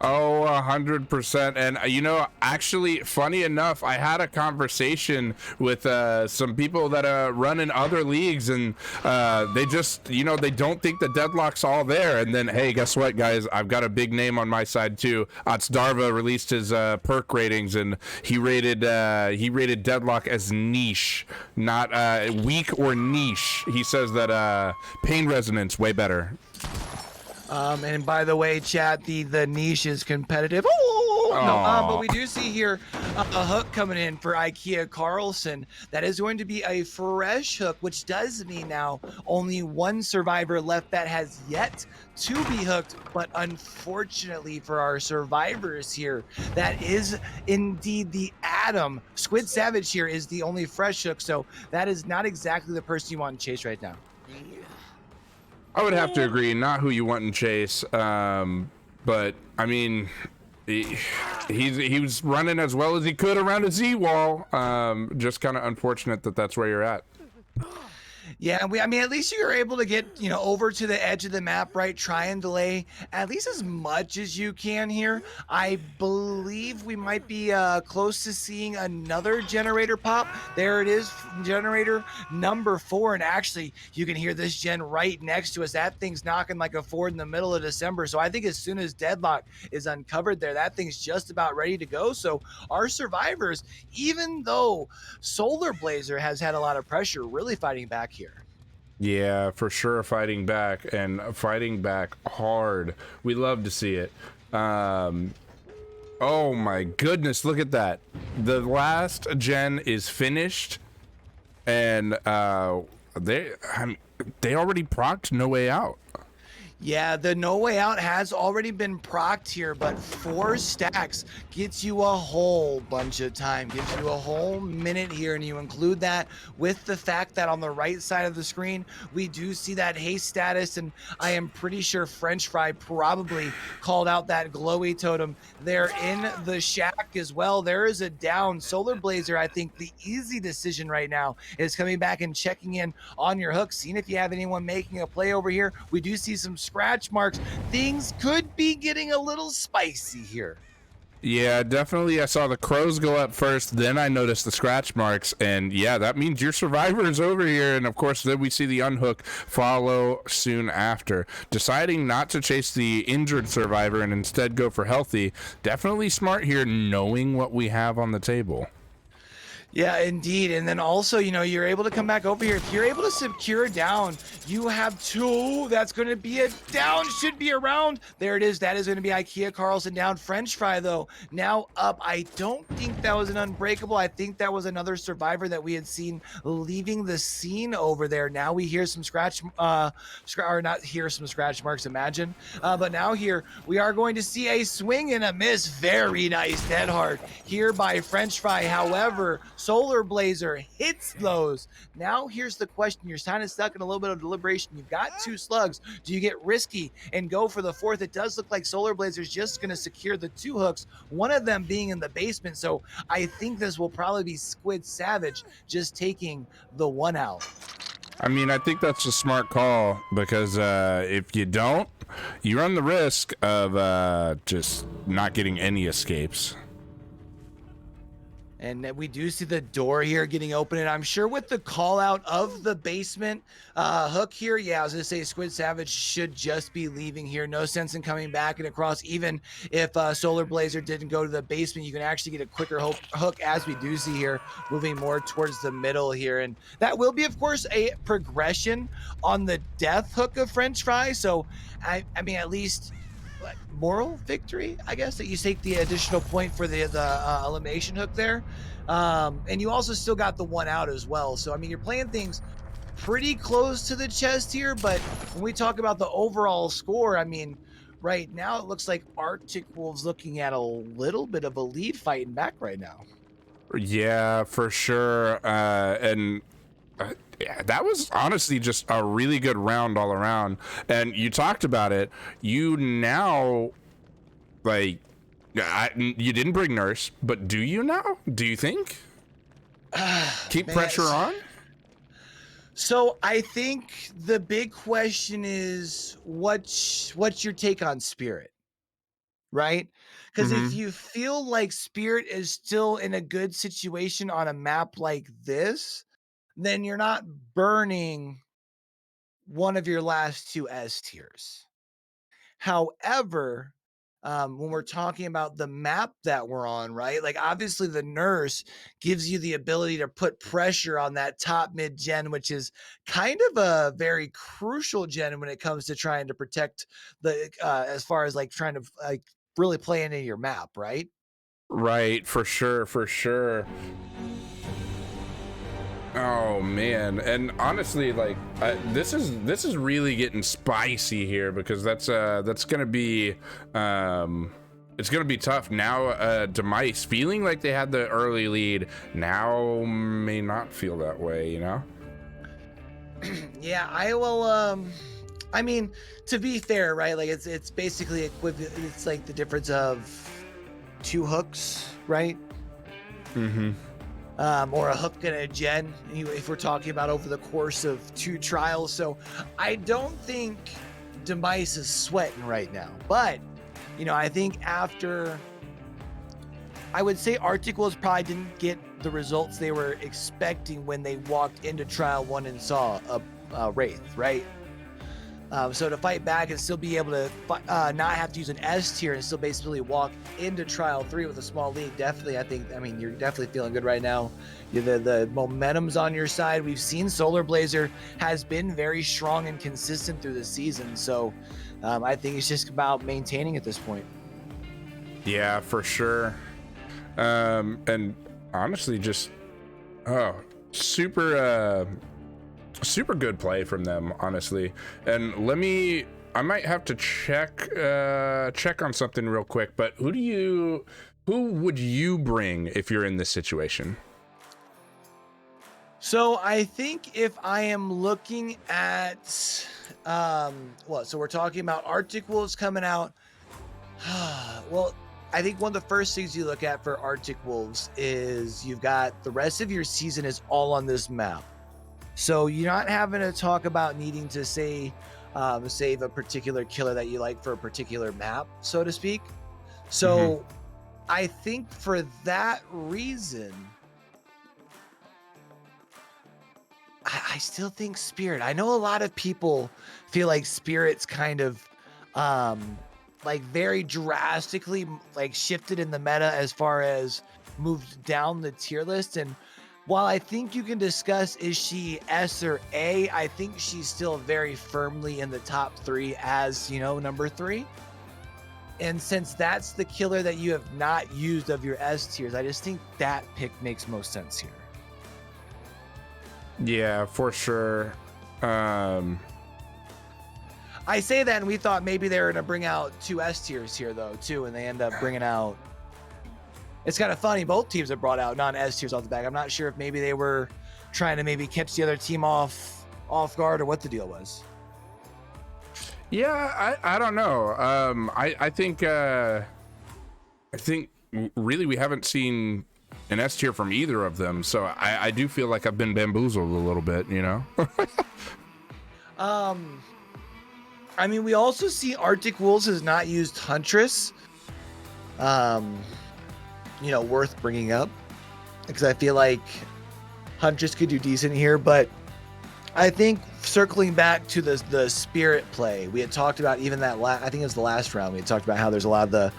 Oh, 100%. And actually, funny enough, I had a conversation with some people that run in other leagues, and they just, they don't think the deadlock's all there. And then, hey, guess what, guys? I've got a big name on my side too. Darva released his perk ratings, and he rated deadlock as niche, not weak or niche. He says that pain resonance way better. And by the way, chat, the niche is competitive. Oh, no, but we do see here a hook coming in for IKEA Carlson. That is going to be a fresh hook, which does mean now only one survivor left that has yet to be hooked. But unfortunately for our survivors here, that is indeed the Adam. Squid Savage here is the only fresh hook, so that is not exactly the person you want to chase right now. I would have to agree, not who you want in chase, but I mean, he was running as well as he could around a Z wall. Just kind of unfortunate that that's where you're at. Yeah, I mean, at least you're able to get, over to the edge of the map, right? Try and delay at least as much as you can here. I believe we might be close to seeing another generator pop. There it is, generator number 4. And actually, you can hear this gen right next to us. That thing's knocking like a Ford in the middle of December. So I think as soon as deadlock is uncovered there, that thing's just about ready to go. So our survivors, even though Solar Blazer has had a lot of pressure, really fighting back here. Yeah, for sure, fighting back, and fighting back hard. We love to see it. Oh my goodness, look at that. The last gen is finished, and they already procced No Way Out. Yeah, the No Way Out has already been procced here, but 4 stacks gets you a whole bunch of time, gives you a whole minute here, and you include that with the fact that on the right side of the screen, we do see that haste status, and I am pretty sure French Fry probably called out that glowy totem there in the shack as well. There is a down. Solar Blazer, I think the easy decision right now is coming back and checking in on your hook, seeing if you have anyone making a play over here. We do see some scratch marks. Things could be getting a little spicy here. Yeah, definitely. I saw the crows go up first, then I noticed the scratch marks, and yeah, that means your survivor is over here. And of course, then we see the unhook follow soon after. Deciding not to chase the injured survivor and instead go for healthy, definitely smart here, knowing what we have on the table. Yeah, indeed. And then also, you're able to come back over here. If you're able to secure down, you have 2. That's going to be a down. Should be around. There it is. That is going to be IKEA Carlson down. French Fry, though, now up. I don't think that was an unbreakable. I think that was another survivor that we had seen leaving the scene over there. Now we hear some scratch, or not hear some scratch marks, imagine. But now here, we are going to see a swing and a miss. Very nice dead hard here by French Fry. However, Solar Blazer hits those. Now here's the question. You're kind of stuck in a little bit of deliberation. You've got 2 slugs. Do you get risky and go for the 4th? It does look like Solar Blazer's just going to secure the 2 hooks, one of them being in the basement. So I think this will probably be Squid Savage just taking the 1 out. I mean, I think that's a smart call, because if you don't, you run the risk of just not getting any escapes. And we do see the door here getting open, and I'm sure with the call out of the basement hook here, yeah, I was gonna say Squid Savage should just be leaving here. No sense in coming back and across. Even if Solar Blazer didn't go to the basement, you can actually get a quicker hook, as we do see here, moving more towards the middle here. And that will be, of course, a progression on the death hook of French Fry. So, I mean, at least moral victory, I guess, that you take the additional point for the elimination hook there, and you also still got the 1 out as well. So I mean, you're playing things pretty close to the chest here, but when we talk about the overall score, I mean, right now it looks like Arctic Wolves looking at a little bit of a lead fighting back right now. Yeah, for sure. And yeah, that was honestly just a really good round all around. And you talked about it. You now, like, you didn't bring Nurse, but do you now? Do you think? Keep Man, pressure on? so I think the big question is what's your take on Spirit? Right? Because if Mm-hmm. you feel like Spirit is still in a good situation on a map like this, then you're not burning one of your last two S tiers. However, when we're talking about the map that we're on, right? Like obviously the Nurse gives you the ability to put pressure on that top mid gen, which is kind of a very crucial gen when it comes to trying to protect the as far as like trying to like really play into your map, right? Right, for sure, for sure. Oh man, and honestly, like this is really getting spicy here because that's gonna be it's gonna be tough now. Demice feeling like they had the early lead now may not feel that way, you know. Yeah, I will. I mean, to be fair, right? Like it's basically equivalent. It's like the difference of two hooks, right? Mm-hmm. Or a hook and a gen, if we're talking about over the course of two trials. So I don't think Demice is sweating right now. But, I think after, I would say Arctic Wolves probably didn't get the results they were expecting when they walked into trial one and saw a Wraith, right? So to fight back and still be able to not have to use an S tier and still basically walk into trial 3 with a small lead, definitely, I mean, you're definitely feeling good right now. The momentum's on your side. We've seen Solar Blazer has been very strong and consistent through the season. So I think it's just about maintaining at this point. Yeah, for sure. And honestly, just super good play from them, honestly. And I might have to check on something real quick, but who would you bring if you're in this situation? So I think if I am looking at so we're talking about Arctic Wolves coming out. Well, I think one of the first things you look at for Arctic Wolves is you've got the rest of your season is all on this map. So you're not having to talk about needing to save a particular killer that you like for a particular map, so to speak. So I think for that reason, I still think Spirit. I know a lot of people feel like Spirit's kind of like very drastically like shifted in the meta as far as moved down the tier list. And while I think you can discuss is she S or A, I think she's still very firmly in the top 3 as, number 3. And since that's the killer that you have not used of your S tiers, I just think that pick makes most sense here. Yeah, for sure. I say that, and we thought maybe they were going to bring out 2 S tiers here, though, too, and they end up bringing out. It's kind of funny. Both teams have brought out non-S tiers off the back. I'm not sure if maybe they were trying to maybe catch the other team off guard or what the deal was. Yeah, I don't know. I think really we haven't seen an S tier from either of them, so I do feel like I've been bamboozled a little bit, you know. I mean, we also see Arctic Wolves has not used Huntress. Worth bringing up because I feel like Huntress could do decent here, but I think circling back to the Spirit play, we had talked about even that I think it was the last round, we had talked about how there's a lot of the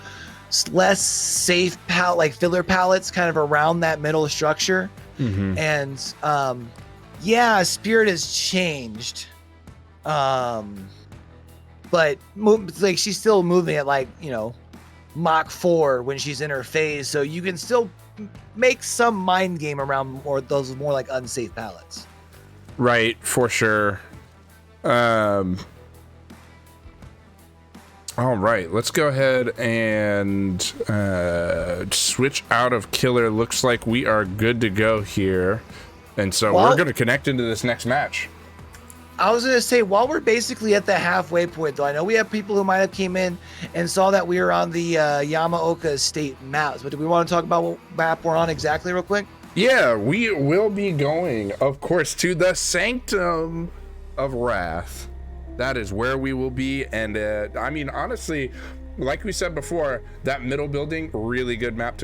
less safe like filler pallets kind of around that middle structure. And Spirit has changed, but like she's still moving at like Mach 4 when she's in her phase, so you can still make some mind game around those more like unsafe pallets. Right, for sure. All right, let's go ahead and switch out of killer. Looks like we are good to go here. And so we're going to connect into this next match. I was going to say, while we're basically at the halfway point, though, I know we have people who might have came in and saw that we were on the Yamaoka Estate maps, but do we want to talk about what map we're on exactly real quick? Yeah, we will be going, of course, to the Sanctum of Wrath. That is where we will be. And I mean, honestly, like we said before, that middle building, really good map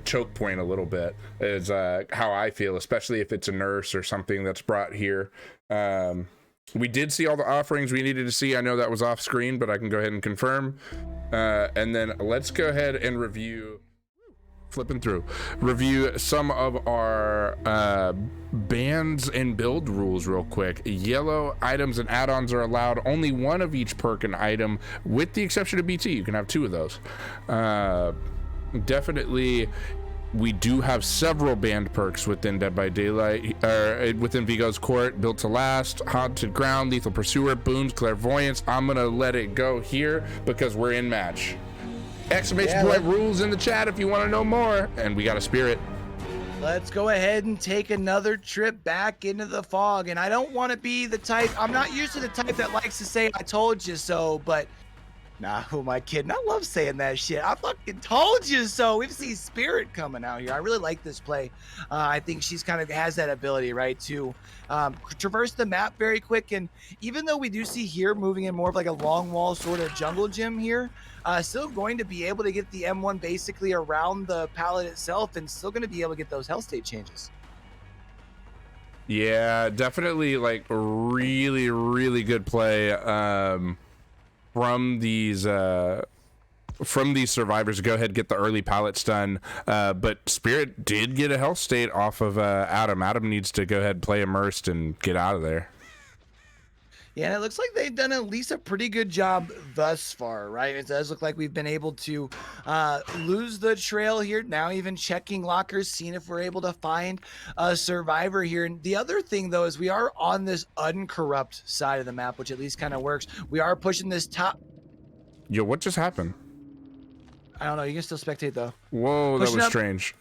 choke point a little bit is how I feel, especially if it's a nurse or something that's brought here. We did see all the offerings we needed to see. I know that was off screen, but I can go ahead and confirm. And then let's go ahead and review some of our bans and build rules real quick. Yellow items and add-ons are allowed only one of each perk and item, with the exception of BT. You can have two of those. Definitely, we do have several banned perks within Dead by Daylight, within Vigo's Court: Built to Last, Haunted Ground, Lethal Pursuer, Boons, Clairvoyance. I'm gonna let it go here because we're in match. Exclamation point rules in the chat if you want to know more. And we got a spirit. Let's go ahead and take another trip back into the fog. And I don't want to be the type, I'm not usually the type that likes to say, I told you so, but nah, who am I kidding? I love saying that shit. I fucking told you so. We've seen Spirit coming out here. I really like this play. I think she's kind of has that ability, right, to traverse the map very quick. And even though we do see here moving in more of like a long wall sort of jungle gym here, still going to be able to get the M1 basically around the pallet itself, and still going to be able to get those health state changes. Yeah, definitely like really, really good play from these survivors. Go ahead and get the early pallets done. But Spirit did get a health state off of Adam. Adam needs to go ahead and play immersed and get out of there. Yeah, and it looks like they've done at least a pretty good job thus far, right? It does look like we've been able to lose the trail here. Now even checking lockers, seeing if we're able to find a survivor here. And the other thing, though, is we are on this uncorrupt side of the map, which at least kind of works. We are pushing this top. Yo, what just happened? I don't know. You can still spectate, though. Whoa, that was strange.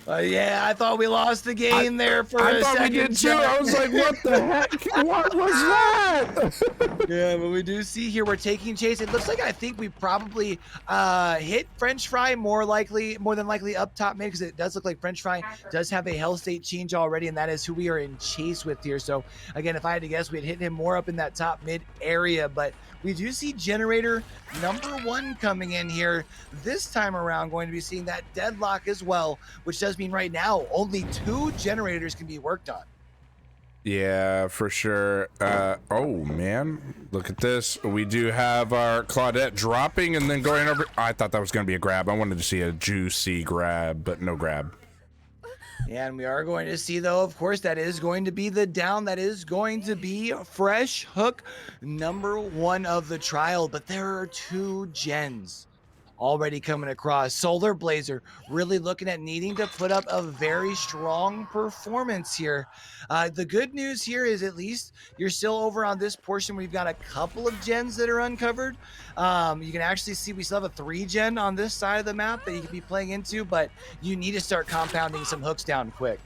Yeah, I thought we lost the game there for a second. I thought we did, too. I was like, what the heck? What was that? Yeah, but we do see here we're taking chase. It looks like I think we probably hit French Fry more than likely up top mid, because it does look like French Fry does have a health state change already, and that is who we are in chase with here. So again, if I had to guess, we'd hit him more up in that top mid area, but we do see generator number 1 coming in here. This time around, going to be seeing that deadlock as well, which does mean right now only 2 generators can be worked on. Yeah, for sure. Oh man, look at this. We do have our Claudette dropping and then going over. I thought that was going to be a grab. I wanted to see a juicy grab, but no grab. Yeah, and we are going to see, though, of course, that is going to be the down. That is going to be Fresh Hook number 1 of the trial. But there are 2 gens already coming across. Solar Blazer really looking at needing to put up a very strong performance here. The good news here is at least you're still over on this portion. We've got a couple of gens that are uncovered. You can actually see we still have a 3 gen on this side of the map that you can be playing into, but you need to start compounding some hooks down quick.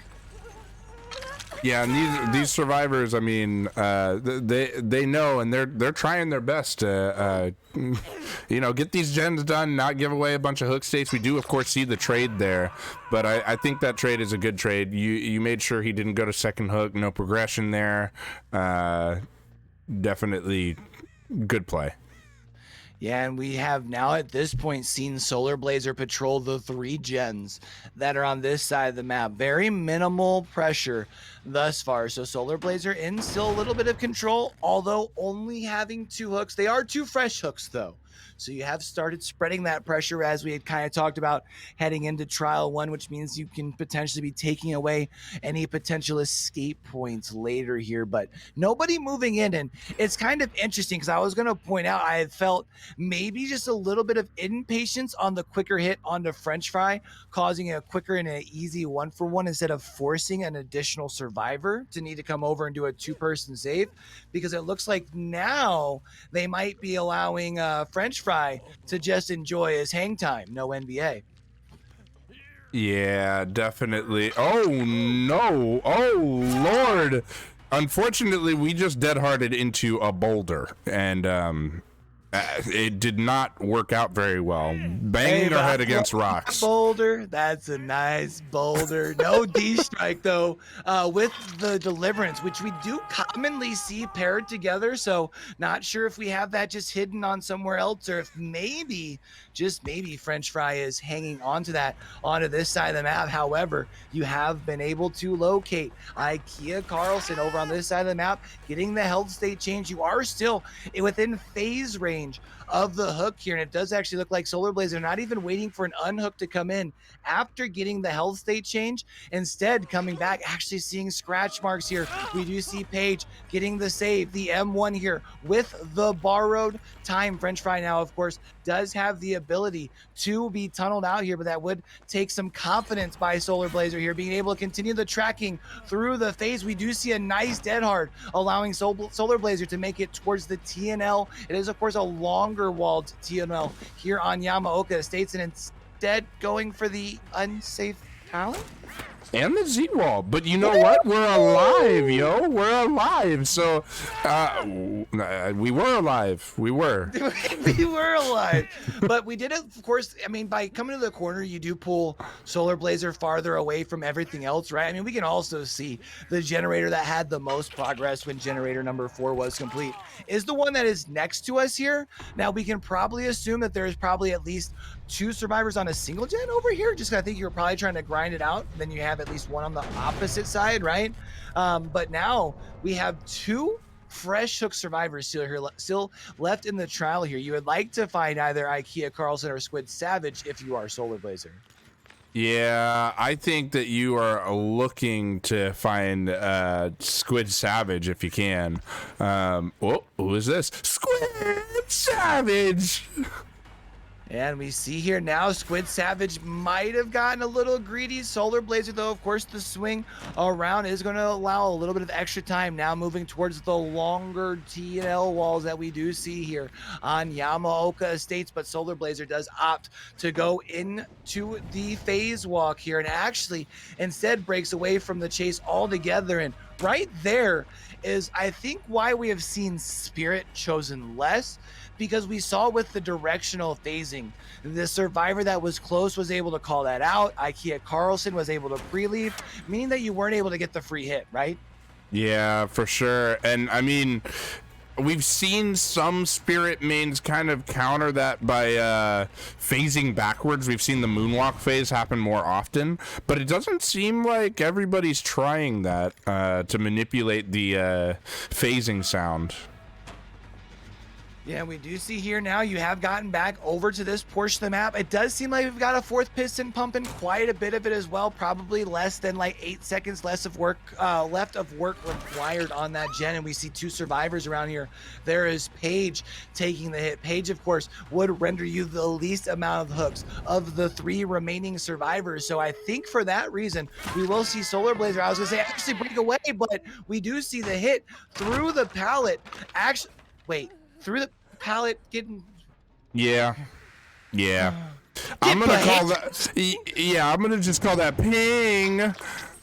Yeah, and these survivors, I mean, they know, and they're trying their best to get these gens done, not give away a bunch of hook states. We do, of course, see the trade there, but I think that trade is a good trade. You made sure he didn't go to second hook, no progression there. Definitely good play. Yeah, and we have now at this point seen Solar Blazer patrol the 3 gens that are on this side of the map. Very minimal pressure thus far. So Solar Blazer in still a little bit of control, although only having 2 hooks. They are 2 fresh hooks, though. So you have started spreading that pressure as we had kind of talked about heading into trial 1, which means you can potentially be taking away any potential escape points later here, but nobody moving in. And it's kind of interesting because I was going to point out I had felt maybe just a little bit of impatience on the quicker hit onto French Fry, causing a quicker and an easy 1-for-1 instead of forcing an additional survivor to need to come over and do a 2-person save, because it looks like now they might be allowing French Fry to just enjoy his hang time. No NBA. Yeah, definitely. Oh no. Oh Lord. Unfortunately, we just dead-hearted into a boulder, and it did not work out very well. Banging our head against rocks. Boulder, that's a nice boulder. No D strike though, with the deliverance, which we do commonly see paired together. So not sure if we have that just hidden on somewhere else, or if maybe, just maybe, French Fry is hanging onto that onto this side of the map. However, you have been able to locate IKEA Carlson over on this side of the map, getting the health state change. You are still within phase range of the hook here, and it does actually look like Solar Blazer not even waiting for an unhook to come in after getting the health state change, instead coming back, actually seeing scratch marks here. We do see Paige getting the save, the M1 here with the borrowed time. French Fry now, of course, does have the ability to be tunneled out here, but that would take some confidence by Solar Blazer here, being able to continue the tracking through the phase. We do see a nice dead hard, allowing Solar Blazer to make it towards the TNL. It is, of course, a longer walled TNL here on Yamaoka Estates, and instead going for the unsafe talent. And the Z-Wall, but you know what? We're alive, yo. We're alive. So, we were alive. We were. We were alive, but we did it, of course. I mean, by coming to the corner, you do pull Solar Blazer farther away from everything else, right? I mean, we can also see the generator that had the most progress when generator number 4 was complete is the one that is next to us here. Now, we can probably assume that there's probably at least 2 survivors on a single gen over here, just 'cause I think you're probably trying to grind it out. Then you have at least one on the opposite side, right? But now we have 2 fresh hook survivors still left in the trial here. You would like to find either IKEA Carlson or Squid Savage if you are Solar Blazer. Yeah, I think that you are looking to find Squid Savage if you can. Oh, who is this? Squid Savage! And we see here now Squid Savage might have gotten a little greedy. Solar Blazer, though, of course, the swing around is going to allow a little bit of extra time. Now moving towards the longer TNL walls that we do see here on Yamaoka Estates. But Solar Blazer does opt to go into the phase walk here, and actually instead breaks away from the chase altogether. And right there is, I think, why we have seen Spirit chosen less, because we saw with the directional phasing, the survivor that was close was able to call that out. IKEA Carlson was able to pre-leave, meaning that you weren't able to get the free hit, right? Yeah, for sure. And I mean, we've seen some Spirit mains kind of counter that by phasing backwards. We've seen the moonwalk phase happen more often, but it doesn't seem like everybody's trying that to manipulate the phasing sound. Yeah, we do see here now you have gotten back over to this portion of the map. It does seem like we've got a 4th piston pumping, quite a bit of it as well, probably less than like 8 seconds less of work left of work required on that gen. And we see 2 survivors around here. There is Paige taking the hit. Paige, of course, would render you the least amount of hooks of the 3 remaining survivors. So I think for that reason, we will see Solar Blazer, I was gonna say, actually break away, but we do see the hit through the pallet. Actually, wait. Through the pallet getting... Yeah. I'm gonna call that... Yeah, I'm gonna just call that ping.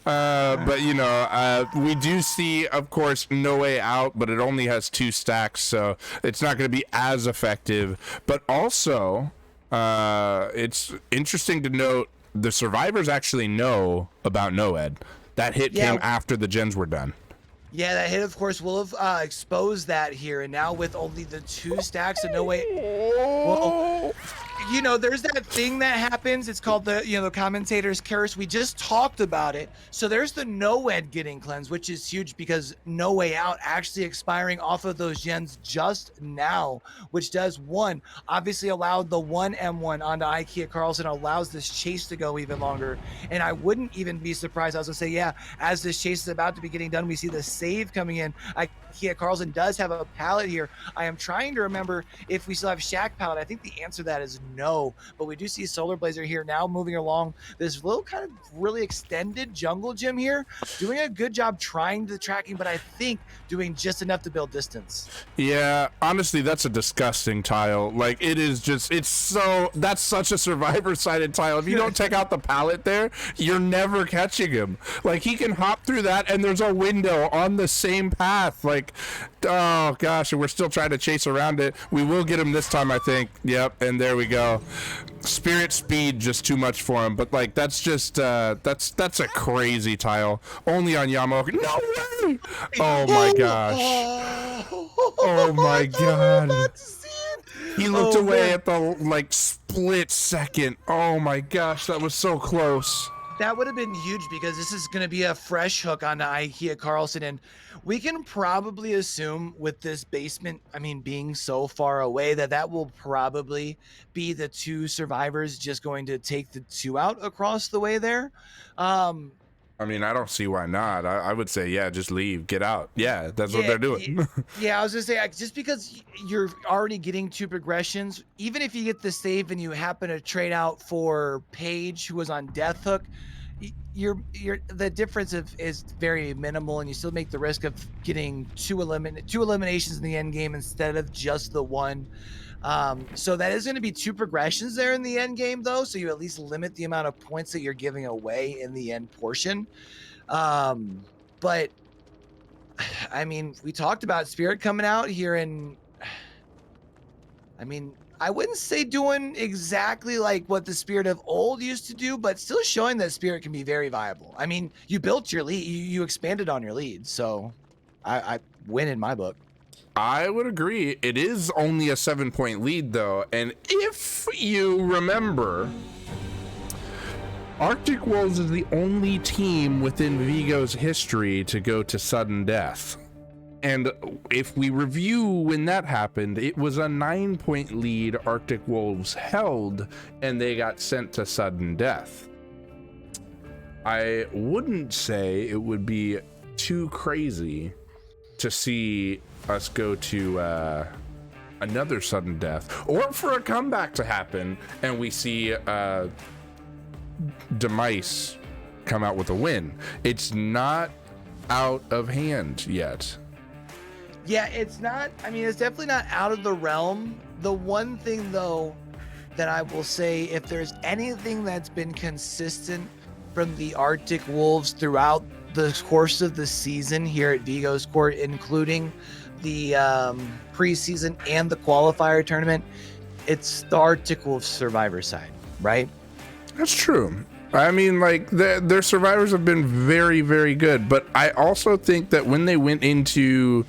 But, you know, we do see, of course, No Way Out, but it only has 2 stacks, so it's not going to be as effective. But also, it's interesting to note the survivors actually know about NOED. That hit came after the gens were done. Yeah, that hit, of course, will have exposed that here. And now with only the 2 stacks of No Way... Well, you know, there's that thing that happens. It's called the commentator's curse. We just talked about it. So there's the no end getting cleansed, which is huge because No Way Out actually expiring off of those gens just now, which does one, obviously allowed the one M1 onto IKEA Carlson, allows this chase to go even longer. And I wouldn't even be surprised. I was gonna say, yeah, as this chase is about to be getting done, we see the save coming in. IKEA Carlson does have a pallet here. I am trying to remember if we still have Shack pallet. I think the answer to that is no, but we do see Solar Blazer here now moving along this little kind of really extended jungle gym here, doing a good job trying the tracking, but I think doing just enough to build distance. Yeah, honestly, that's a disgusting tile. Like, it is just, that's such a survivor-sided tile. If you don't take out the pallet there, you're never catching him. Like, he can hop through that, and there's a window on the same path. Like, oh gosh, and we're still trying to chase around it. We will get him this time, I think. Yep, and there we go. Spirit speed just too much for him, but like that's just that's a crazy tile. Only on Yamaoka. No way! Oh my gosh. Oh my god. He looked away at the like split second. Oh my gosh, that was so close. That would have been huge because this is going to be a fresh hook onto IKEA Carlson, and we can probably assume with this basement, I mean, being so far away, that will probably be the two survivors just going to take the two out across the way there. I mean, I don't see why not. I would say, yeah, just leave, get out. Yeah, that's what they're doing. Yeah, I was gonna say, just because you're already getting two progressions, even if you get the save and you happen to trade out for Paige, who was on Death Hook, the difference is very minimal, and you still make the risk of getting two eliminations in the end game instead of just the one. So that is going to be two progressions there in the end game, though. So you at least limit the amount of points that you're giving away in the end portion. But I mean, we talked about Spirit coming out here, and I mean, I wouldn't say doing exactly like what the Spirit of old used to do, but still showing that Spirit can be very viable. I mean, you built your lead, you expanded on your lead, so I win in my book. I would agree. It is only a 7-point lead, though. And if you remember, Arctic Wolves is the only team within Vigo's history to go to sudden death. And if we review when that happened, it was a 9-point lead Arctic Wolves held, and they got sent to sudden death. I wouldn't say it would be too crazy to see us go to another sudden death, or for a comeback to happen and we see Demice come out with a win. It's not out of hand yet. Yeah, it's not. I mean, it's definitely not out of the realm. The one thing, though, that I will say, if there's anything that's been consistent from the Arctic Wolves throughout the course of the season here at Vigo's Court, including the preseason and the qualifier tournament, it's the Arctic Wolves survivor side, right? That's true. I mean, like, their survivors have been very, very good, but I also think that when they went into,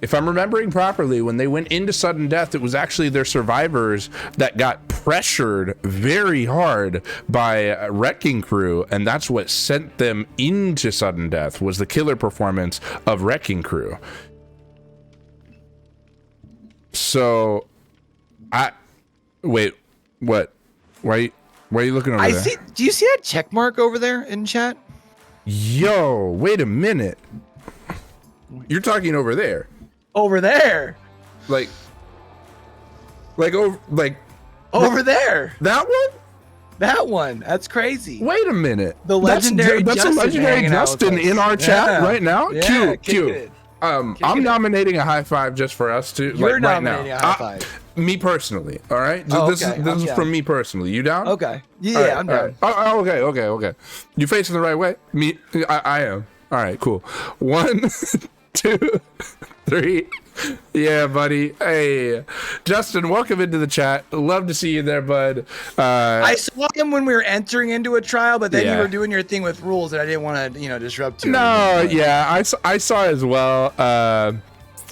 if I'm remembering properly, when they went into sudden death, it was actually their survivors that got pressured very hard by Wrecking Crew, and that's what sent them into sudden death, was the killer performance of Wrecking Crew. So, wait, what? Why are you looking over there? See. Do you see that check mark over there in chat? Yo, wait a minute. You're talking over there. Over there. Like over there. That one? That one. That's crazy. Wait a minute. The legendary that's Justin a legendary Justin in our chat right now. Yeah, Cute. I'm nominating a high five just for us to. You're like, nominating right now. a high five. Me personally. All right. Oh, this is from me personally. You down? Okay. Yeah, right, I'm down. Right. Okay. You facing the right way? Me. I am. All right. Cool. 1, 2, 3. Yeah, buddy. Hey, Justin, welcome into the chat. Love to see you there, bud. I saw him when we were entering into a trial, but then you were doing your thing with rules that I didn't want to, disrupt you. No, yeah, I saw as well.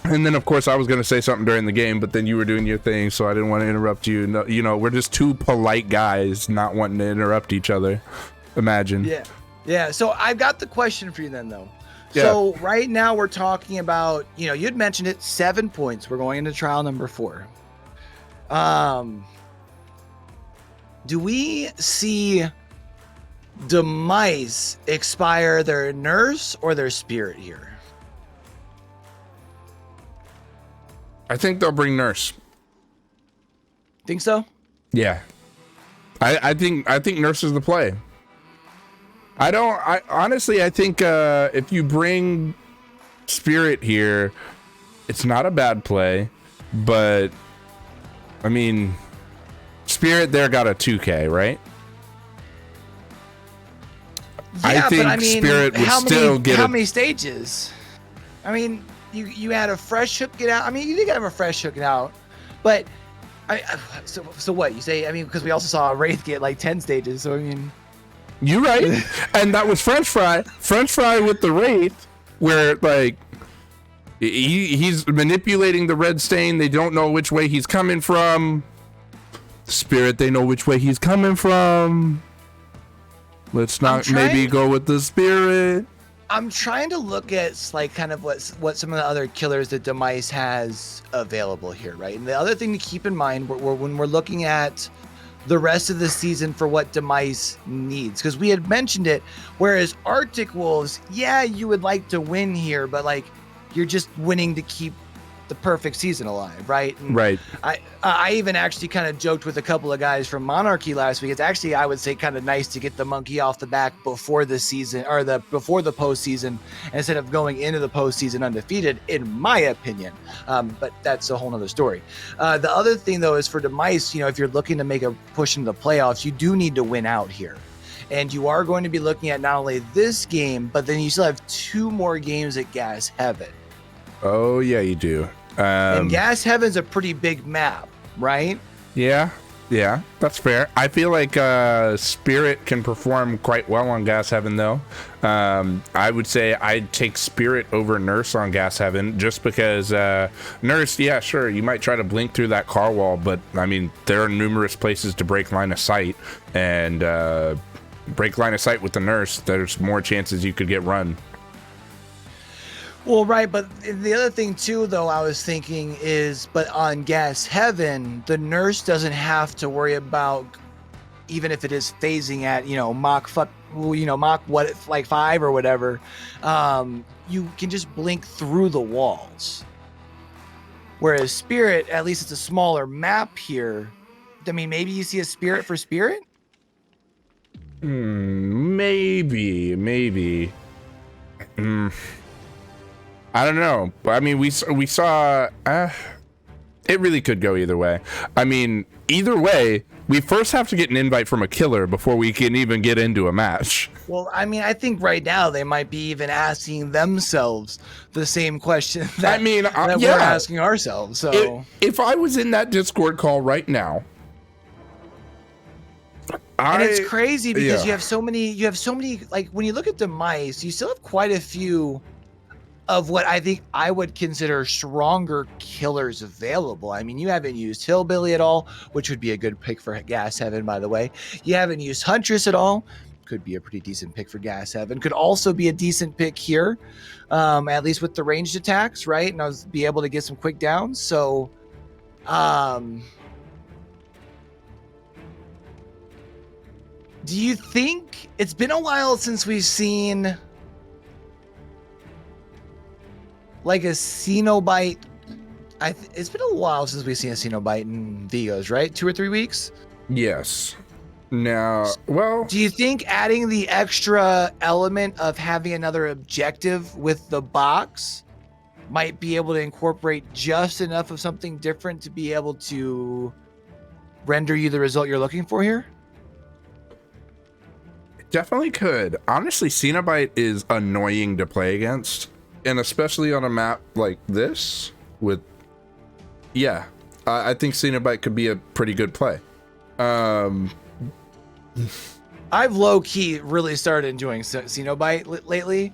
And then, of course, I was going to say something during the game, but then you were doing your thing, so I didn't want to interrupt you. No, you know, we're just two polite guys not wanting to interrupt each other. Imagine. Yeah. Yeah. So I've got the question for you then, though. Yeah. So right now we're talking about, you know, you'd mentioned it, 7 points. We're going into trial number 4. Do we see Demice expire their nurse or their spirit here? I think they'll bring Nurse. Think so? Yeah. I think Nurse is the play. I honestly, I think if you bring Spirit here, it's not a bad play, but I mean, Spirit there got a 2K, right? Yeah, I think but I mean, Spirit would still get how many stages? I mean, you had a fresh hook it out. I mean, you did have a fresh hook it out, but so what you say? I mean, because we also saw Wraith get like 10 stages. So I mean, you're right, and that was French Fry with the Wraith, where like he's manipulating the red stain. They don't know which way he's coming from. Spirit, they know which way he's coming from. Let's not maybe go with the Spirit. I'm trying to look at like kind of what some of the other killers that Demice has available here, right? And the other thing to keep in mind when we're looking at the rest of the season for what Demice needs, because we had mentioned it, whereas Arctic Wolves, yeah, you would like to win here, but like you're just winning to keep the perfect season alive, right? And right. I even actually kind of joked with a couple of guys from Monarchy last week. It's actually, I would say, kind of nice to get the monkey off the back before the season or before the postseason instead of going into the postseason undefeated, in my opinion. But that's a whole nother story. The other thing though is for Demice, you know, if you're looking to make a push into the playoffs, you do need to win out here. And you are going to be looking at not only this game, but then you still have 2 more games at Gas Heaven. Oh yeah, you do. And Gas Heaven's a pretty big map, right? Yeah, that's fair. I feel like Spirit can perform quite well on Gas Heaven, though. I would say I'd take Spirit over Nurse on Gas Heaven, just because Nurse, yeah, sure, you might try to blink through that car wall, but I mean, there are numerous places to break line of sight, and break line of sight with the Nurse, there's more chances you could get run. Well, right, but the other thing too, though, I was thinking is, but on Gas Heaven, the Nurse doesn't have to worry about, even if it is phasing at, you know, Mach 5 or whatever. You can just blink through the walls. Whereas Spirit, at least it's a smaller map here. I mean, maybe you see a Spirit for Spirit. Maybe. I don't know. I mean, we saw. It really could go either way. I mean, either way, we first have to get an invite from a killer before we can even get into a match. Well, I mean, I think right now they might be even asking themselves the same question that, that we're asking ourselves. So if I was in that Discord call right now, and it's crazy because you have so many, like when you look at Demice, you still have quite a few of what I think I would consider stronger killers available. I mean, you haven't used Hillbilly at all, which would be a good pick for Gas Heaven, by the way. You haven't used Huntress at all. Could be a pretty decent pick for Gas Heaven. Could also be a decent pick here, at least with the ranged attacks, right? And I'll be able to get some quick downs. So, do you think it's been a while since we've seen like a Cenobite? It's been a while since we've seen a Cenobite in Vigos, right? 2 or 3 weeks? Yes. Now, well, do you think adding the extra element of having another objective with the box might be able to incorporate just enough of something different to be able to render you the result you're looking for here? Definitely could. Honestly, Cenobite is annoying to play against, and especially on a map like this with, I think Cenobite could be a pretty good play. I've low key really started enjoying Cenobite lately,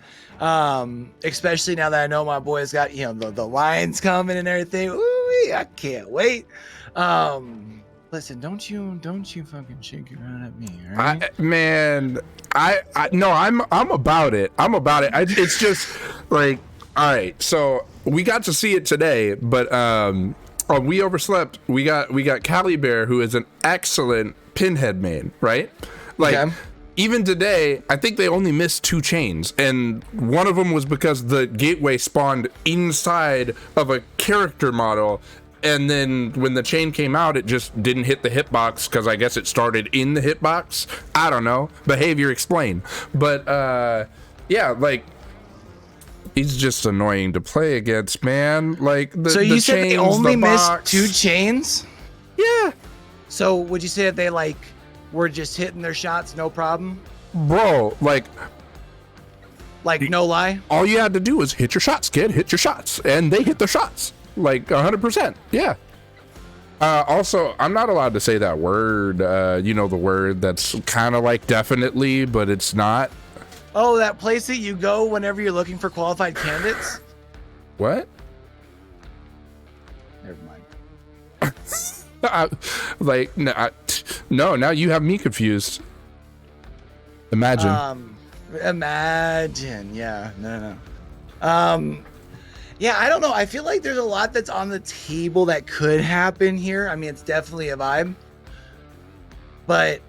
especially now that I know my boy's got the lines coming and everything. Ooh, I can't wait. Listen, don't you fucking shake your head at me, all right? No, I'm about it. I'm about it. It's just like, all right. So we got to see it today, but we overslept. We got Cali Bear, who is an excellent Pinhead main, right? Like, okay. Even today, I think they only missed 2 chains, and one of them was because the gateway spawned inside of a character model, and then when the chain came out, it just didn't hit the hitbox because I guess it started in the hitbox. I don't know. Behavior explain. But yeah, like, he's just annoying to play against, man. Like, so you said they only missed 2 chains? Yeah. So would you say that they like were just hitting their shots, no problem? Bro, like no lie? All you had to do was hit your shots, kid. Hit your shots. And they hit their shots. Like 100%. Yeah. Also, I'm not allowed to say that word. The word that's kind of like definitely, but it's not. Oh, that place that you go whenever you're looking for qualified candidates? What? Never mind. No, now you have me confused. Imagine. Imagine. Yeah. No. Yeah, I don't know. I feel like there's a lot that's on the table that could happen here. I mean, it's definitely a vibe. But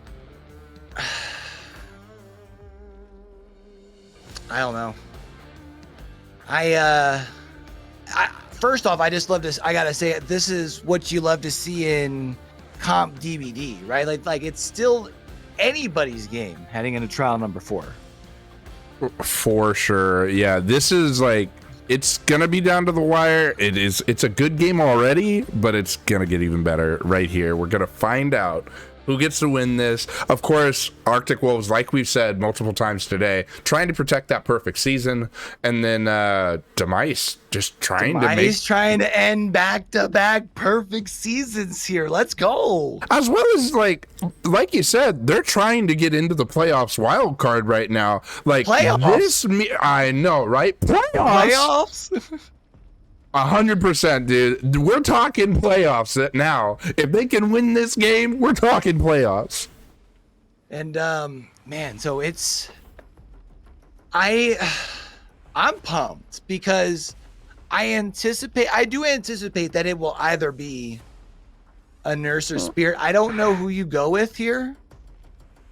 I don't know. I first off, I just love this. I gotta say it. This is what you love to see in comp DVD, right? Like it's still anybody's game heading into trial number 4. For sure. Yeah, this is like, it's gonna be down to the wire. It's a good game already, but it's gonna get even better right here. We're gonna find out who gets to win this. Of course, Arctic Wolves, like we've said multiple times today, trying to protect that perfect season, and then Demice just trying to end back-to-back perfect seasons here. Let's go. As well as like you said, they're trying to get into the playoffs wild card right now. Like playoffs. I know, right? Playoffs. 100%, dude. We're talking playoffs now. If they can win this game, we're talking playoffs. And man, so I'm pumped because I do anticipate that it will either be a nurse or spirit. I don't know who you go with here.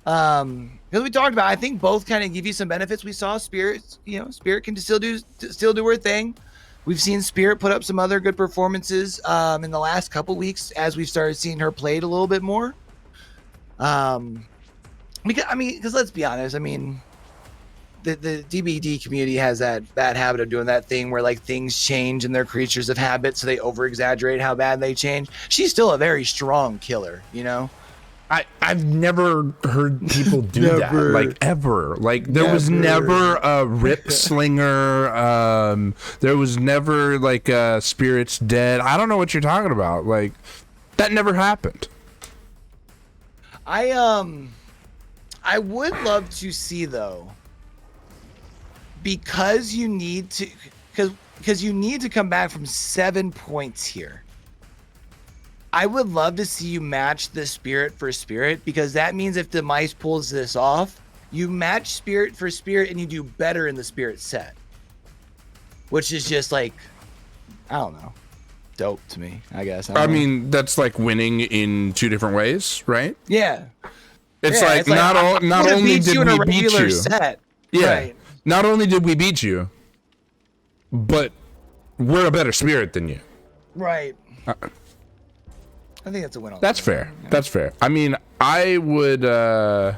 Because we talked about, I think both kind of give you some benefits. We saw Spirit can still do her thing. We've seen Spirit put up some other good performances in the last couple weeks as we've started seeing her played a little bit more. Because let's be honest, I mean, the DBD community has that bad habit of doing that thing where like things change in their creatures of habit, so they over exaggerate how bad they change. She's still a very strong killer, you know. I've never heard people do that, like, ever. Like, there was never a Rip Slinger. There was never, like, Spirit's Dead. I don't know what you're talking about. Like, that never happened. I would love to see, though, because you need to come back from 7 points here. I would love to see you match the Spirit for Spirit, because that means if Demice pulls this off, you match Spirit for Spirit and you do better in the Spirit set. Which is just like, I don't know, dope to me, I guess. I mean, that's like winning in 2 different ways, right? Yeah. It's like not only did we beat you. Set. Yeah. Right. Not only did we beat you, but we're a better Spirit than you. Right. I think that's a win. That's fair. Yeah. That's fair. I mean, I would. I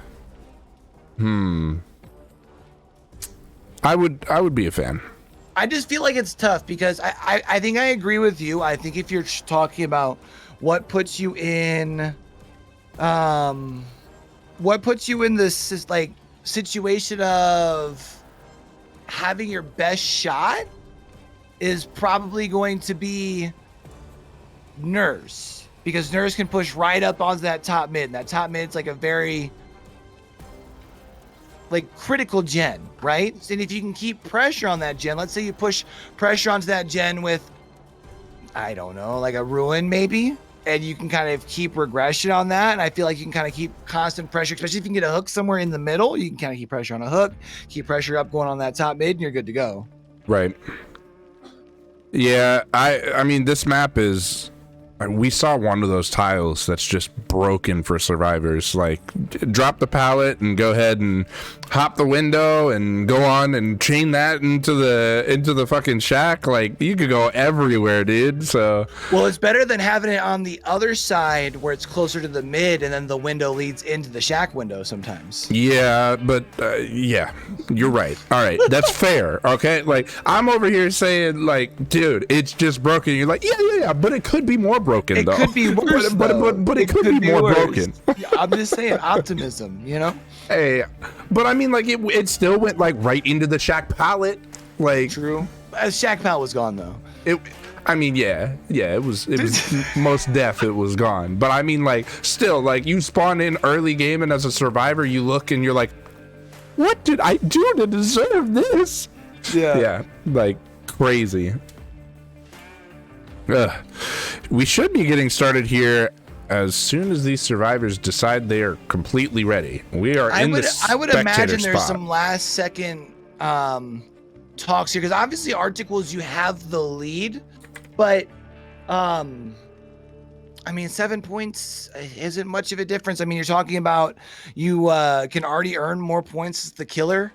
would be a fan. I just feel like it's tough because I think I agree with you. I think if you're talking about what puts you in, this like situation of having your best shot is probably going to be Nurse. Because Nurse can push right up onto that top mid. And that top mid's like a very like critical gen, right? And if you can keep pressure on that gen, let's say you push pressure onto that gen with, I don't know, like a ruin maybe, and you can kind of keep regression on that. And I feel like you can kind of keep constant pressure, especially if you can get a hook somewhere in the middle. You can kind of keep pressure on a hook, keep pressure up going on that top mid, and you're good to go. Right. Yeah, I mean, this map is, we saw one of those tiles that's just broken for survivors. Like, drop the pallet and go ahead and hop the window and go on and chain that into the fucking shack. Like, you could go everywhere, dude. So, well, it's better than having it on the other side where it's closer to the mid and then the window leads into the shack window sometimes. yeah, but yeah, you're right. All right, that's fair. Okay, like, I'm over here saying, like, dude, it's just broken. You're like, yeah, but it could be more broken. It though. could be worse, but it could be more worse. broken. I'm just saying, optimism, you know? Hey, but I mean, like, it still went, like, right into the shack pallet. Like, True. Shack Pal was gone, though. I mean, yeah, it was most def, it was gone. But I mean, like, still, like, you spawn in early game, and as a survivor, you look and you're like, what did I do to deserve this? Yeah, like, crazy. Ugh. We should be getting started here as soon as these survivors decide they are completely ready. We are I would imagine there's spot. some last second talks here, because obviously Articles, you have the lead, but I mean, 7 points isn't much of a difference. I mean, you're talking about you can already earn more points as the killer.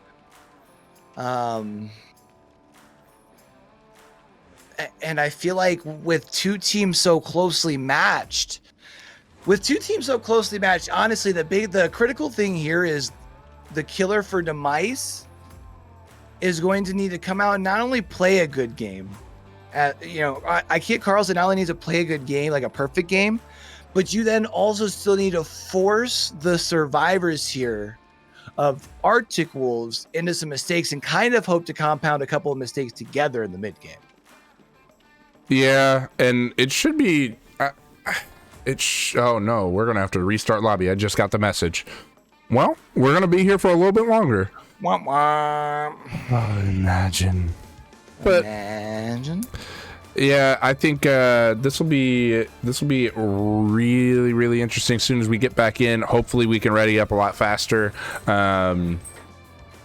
And I feel like with two teams so closely matched, honestly, the critical thing here is the killer for Demice is going to need to come out and not only play a good game. Ikea Carlson not only needs to play a good game, like a perfect game, but you then also still need to force the survivors here of Arctic Wolves into some mistakes and kind of hope to compound a couple of mistakes together in the mid game. Yeah, and it should be. Oh no, we're gonna have to restart lobby. I just got the message. Well, we're gonna be here for a little bit longer. Womp womp. Oh, imagine. Yeah, I think this will be really, really interesting. As soon as we get back in, hopefully we can ready up a lot faster.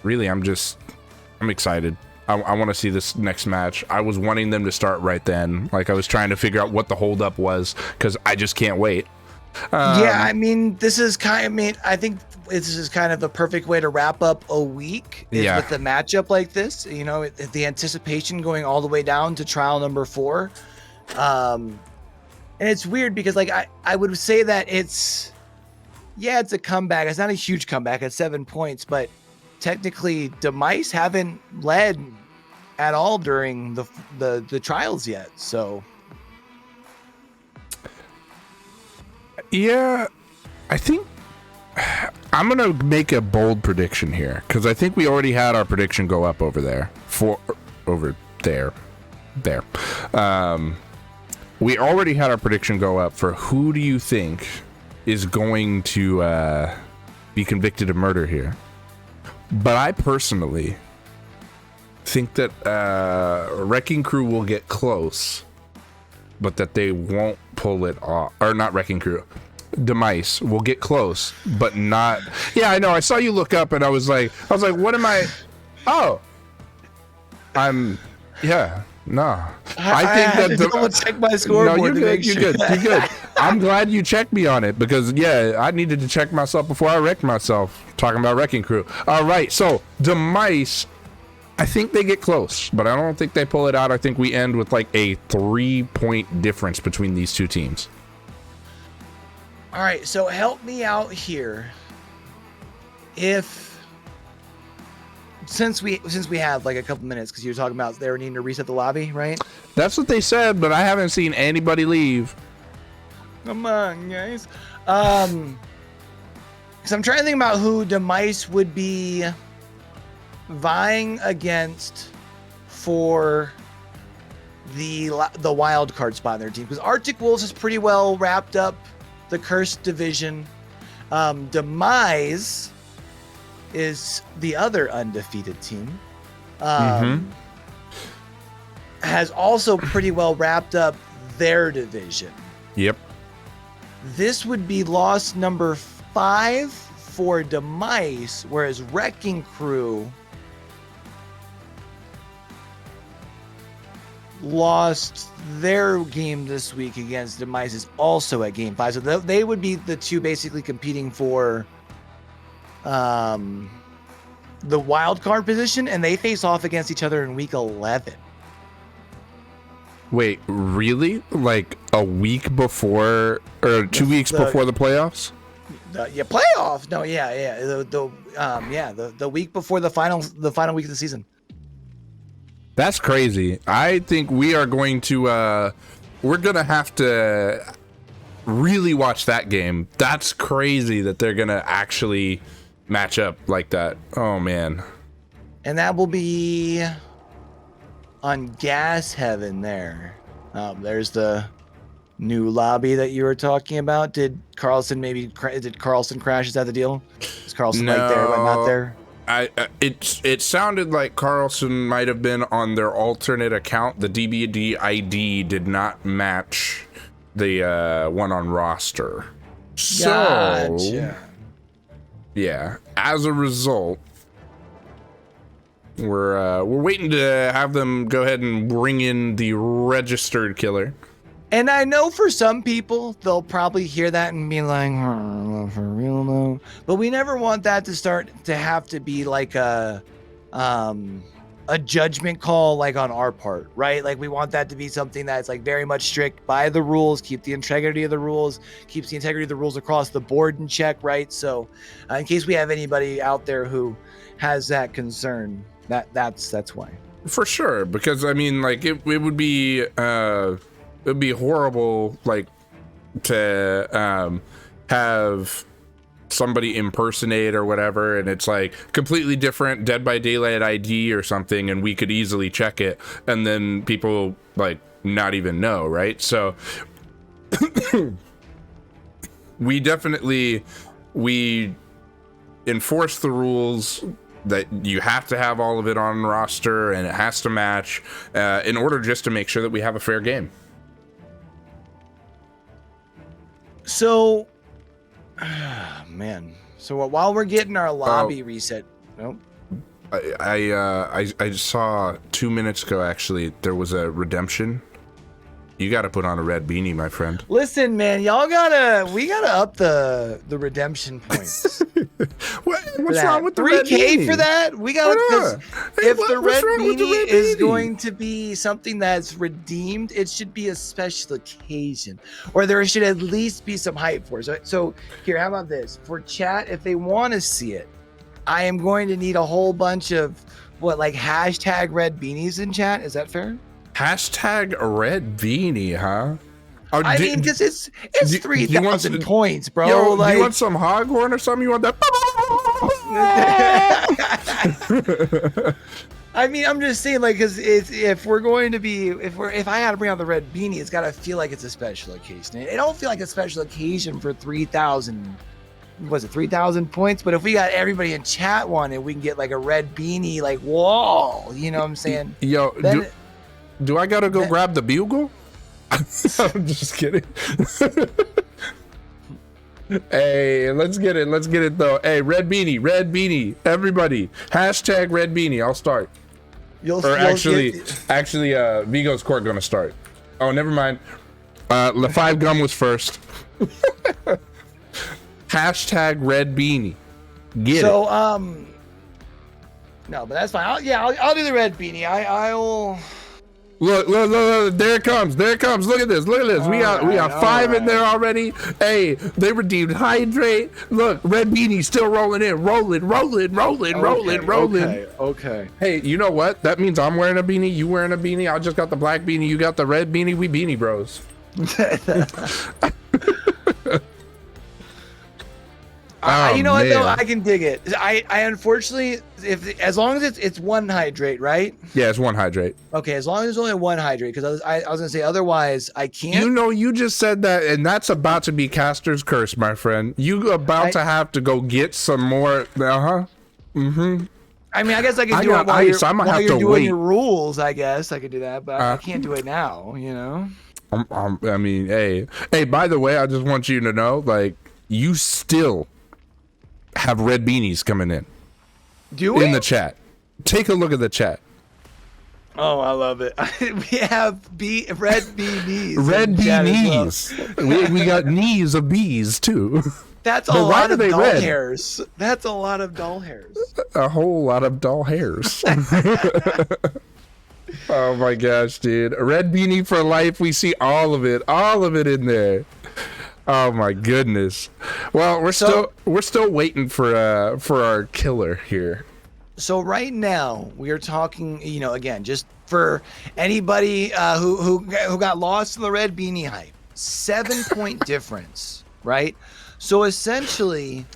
Really, I'm excited. I want to see this next match. I was wanting them to start right then. Like, I was trying to figure out what the holdup was, because I just can't wait. Yeah, I mean, I think this is kind of the perfect way to wrap up a week with a matchup like this. You know, the anticipation going all the way down to trial number 4. And it's weird because, like, I would say that it's a comeback. It's not a huge comeback at 7 points, but technically Demice haven't led at all during the trials yet. So yeah, I think I'm gonna make a bold prediction here, because I think we already had our prediction go up over there. We already had our prediction go up for who do you think is going to be convicted of murder here. But I personally think that Wrecking Crew will get close, but that they won't pull it off. Or not Wrecking Crew. Demice will get close, but not. Yeah, I know. I saw you look up, and I was like, what am I? Oh, yeah. No, I think that check my scoreboard. No, you're good. I'm glad you checked me on it, because I needed to check myself before I wrecked myself. Talking about Wrecking Crew. All right, so Demice, I think they get close, but I don't think they pull it out. I think we end with like a 3-point difference between these two teams. All right, so help me out here. Since we have like a couple minutes, because you were talking about they were needing to reset the lobby, right? That's what they said, but I haven't seen anybody leave. Come on, guys. So I'm trying to think about who Demice would be vying against for the wild card spot in their team, because Arctic Wolves is pretty well wrapped up the cursed division. Demice is the other undefeated team. Has also pretty well wrapped up their division. Yep. This would be loss number 5 for Demice, whereas Wrecking Crew lost their game this week against Demice is also at game 5. So they would be the two basically competing for the wild card position, and they face off against each other in week 11. Wait, really? Like a week before or 2 weeks before the playoffs? Playoffs? No, the week before the final week of the season. That's crazy. I think we are going to we're gonna have to really watch that game. That's crazy that they're gonna actually match up like that. Oh man. And that will be on Gas Heaven there. There's the new lobby that you were talking about. Did Carlson crash? Is that the deal? Is Carlson No. right there but not there? It sounded like Carlson might have been on their alternate account. The DBD ID did not match the one on roster. So Gotcha. yeah, as a result, we're waiting to have them go ahead and bring in the registered killer. And I know for some people, they'll probably hear that and be like, for real though. But we never want that to have to be like a judgment call like on our part, right? Like we want that to be something that's like very much strict by the rules, keep the integrity of the rules, keeps the integrity of the rules across the board in check, right? So in case we have anybody out there who has that concern, that's why. For sure, because I mean, like it would be it'd be horrible, like to have somebody impersonate or whatever, and it's like completely different Dead by Daylight ID or something, and we could easily check it, and then people like not even know, right? So we enforce the rules that you have to have all of it on roster and it has to match in order just to make sure that we have a fair game. So, man. So while we're getting our lobby reset, I saw 2 minutes ago actually there was a redemption. You got to put on a red beanie, my friend. Listen, man, we gotta up the redemption points. What's wrong with the 3K red beanie? for that? We gotta. If the red beanie is beanie? going to be something that's redeemed, it should be a special occasion, or there should at least be some hype for it. So here, how about this? For chat, if they want to see it, I am going to need a whole bunch of hashtag red beanies in chat. Is that fair? Hashtag red beanie, huh? Oh, I mean, because it's 3,000 points, bro. Yo, like, you want some hoghorn or something? You want that? I mean, I'm just saying, like, because if I had to bring out the red beanie, it's got to feel like it's a special occasion. It don't feel like a special occasion for 3,000. Was it 3,000 points? But if we got everybody in chat one, and we can get like a red beanie, like wall, you know what I'm saying? Yo, do I gotta go grab the bugle? I'm just kidding. Hey, let's get it though. Hey, red beanie, everybody. Hashtag red beanie. I'll start. Actually, Vigo's court gonna start. Oh, never mind. LaFive Gum was first. Hashtag red beanie. Get it. No, but that's fine. I'll do the red beanie. I'll. Look, there it comes. Look at this. We got 5 in there already. Hey, they redeemed hydrate. Look, red beanie still rolling in. Rolling. Okay. Hey, you know what? That means I'm wearing a beanie, you wearing a beanie. I just got the black beanie, you got the red beanie. We beanie bros. You know what though? I can dig it. I unfortunately, as long as it's one hydrate, right? Yeah, it's one hydrate. Okay, as long as there's only one hydrate, because I was gonna say otherwise I can't. You know, you just said that, and that's about to be Caster's curse, my friend. You about to have to go get some more. Mm-hmm. I mean, I guess I could I do it got while ice. I'm gonna while have you're to doing wait. your rules. I guess I could do that, but I Uh, can't do it now. You know. I mean, hey. By the way, I just want you to know, like, you still have red beanies coming in Do the chat. Take a look at the chat. Oh, I love it. We have red bee knees. Red in bee chat as well. knees. we got knees of bees too. That's a But why lot are of they doll red? hairs. That's a lot of doll hairs. A whole lot of doll hairs. Oh my gosh, dude. Red beanie for life. We see all of it in there. Oh my goodness. Well, we're still waiting for our killer here. So right now we are talking, you know, again, just for anybody who got lost in the red beanie hype, 7-point difference, right? So essentially,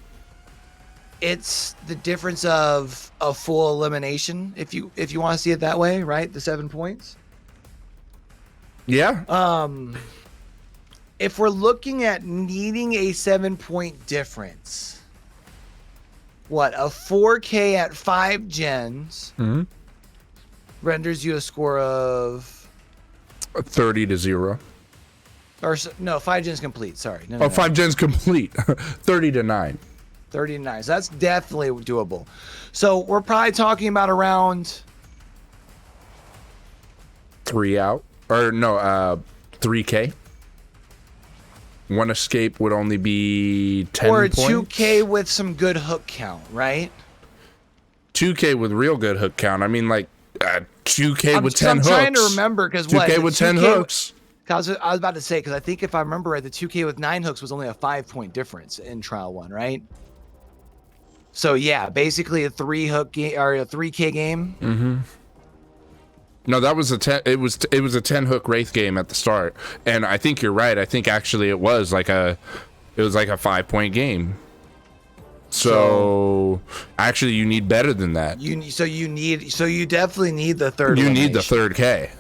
it's the difference of a full elimination, if you want to see it that way, right? The 7 points. Yeah. If we're looking at needing a 7-point difference, what, a 4K at 5 gens renders you a score of 30-0. Or no, 5 gens complete. Sorry. No, 5 gens complete. 30-9. 39. So that's definitely doable. So we're probably talking about around 3 out. Or no, 3K. 1 escape would only be 10 or points. 2K with some good hook count, right? 2K with real good hook count. I mean, like 2K with 10 hooks. I'm trying to remember because 2K with 10 hooks. I was about to say, because I think if I remember right, the 2K with 9 hooks was only a 5-point difference in trial 1, right? So yeah, basically a 3 hook game or a 3K game. Mm-hmm. No, that was a 10. It was a 10 hook wraith game at the start, and I think you're right. I think actually it was like a 5-point game. So actually, you need better than that. You definitely need the third. You need the third K.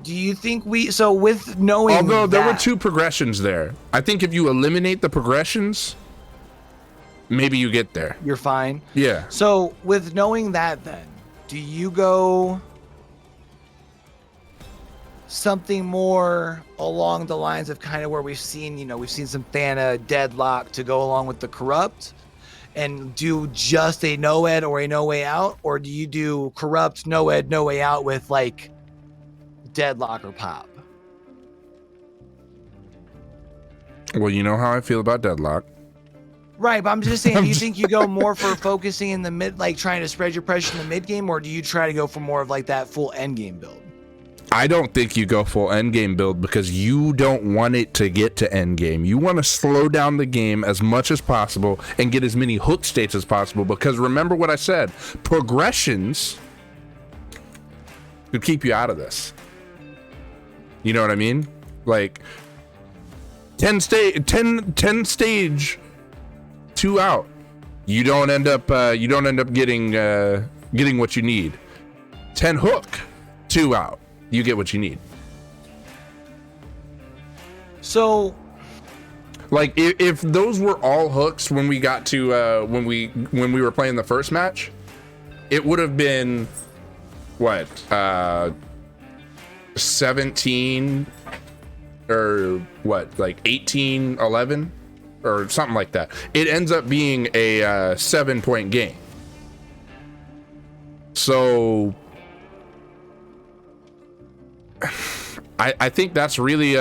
Do you think with knowing Although there were 2 progressions there, I think if you eliminate the progressions, maybe you get there. You're fine. Yeah. So with knowing that, then do you go something more along the lines of kind of where we've seen some Thana deadlock to go along with the corrupt, and do just a no ed or a no way out, or do you do corrupt, no ed, no way out with like deadlock or pop? Well, you know how I feel about deadlock. Right, but I'm just saying, do you think you go more for focusing in the mid, like trying to spread your pressure in the mid game, or do you try to go for more of like that full end game build? I don't think you go full end game build because you don't want it to get to end game. You want to slow down the game as much as possible and get as many hook states as possible, because remember what I said, progressions could keep you out of this. You know what I mean? Like 10 stage 2 out. You don't end up getting what you need. 10 hook 2 out. You get what you need. So like if those were all hooks when we got to when we were playing the first match, it would have been what 17 or what, like 18-11 or something like that. It ends up being a 7-point game. So I think that's really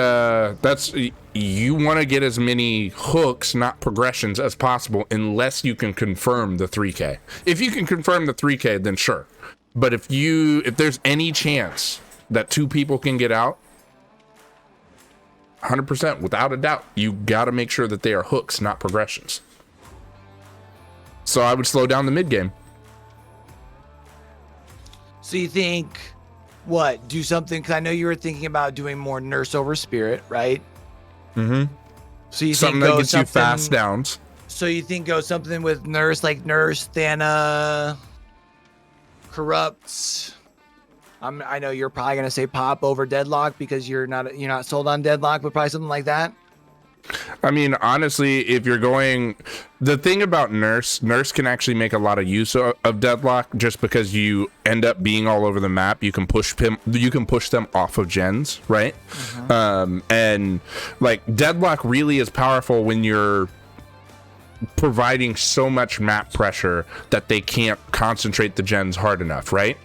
you want to get as many hooks, not progressions, as possible, unless you can confirm the 3K. If you can confirm the 3K, then sure. But if there's any chance that 2 people can get out, 100%, without a doubt, you got to make sure that they are hooks, not progressions. So I would slow down the mid game. So you think, do something, because I know you were thinking about doing more nurse over spirit, right? Mm-hmm. So you something think that gets you fast downs. So you think go something with nurse, like nurse, Thana, corrupts. I know you're probably gonna say pop over deadlock because you're not sold on deadlock, but probably something like that. I mean, honestly, if you're going, the thing about Nurse can actually make a lot of use of Deadlock just because you end up being all over the map. You can push them off of gens, right? And like Deadlock really is powerful when you're providing so much map pressure that they can't concentrate the gens hard enough, right?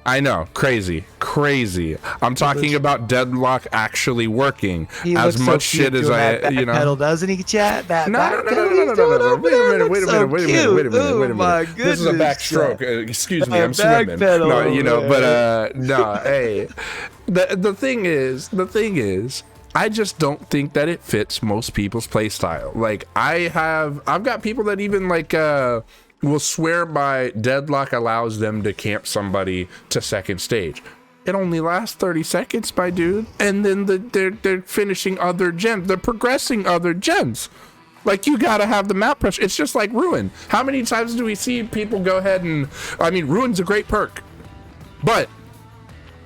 I know, crazy. I'm talking about Deadlock actually working. As much shit as I, you know. Pedal, doesn't he, chat? That No. Wait a minute. This is a backstroke. Excuse me, I'm swimming. No, you know, but no, hey. The thing is, I just don't think that it fits most people's play style. Like I've got people that even like will swear by Deadlock allows them to camp somebody to second stage. It only lasts 30 seconds, my dude. And then they're finishing other gens. They're progressing other gens. Like, you gotta have the map pressure. It's just like Ruin. How many times do we see people go ahead and... I mean, Ruin's a great perk. But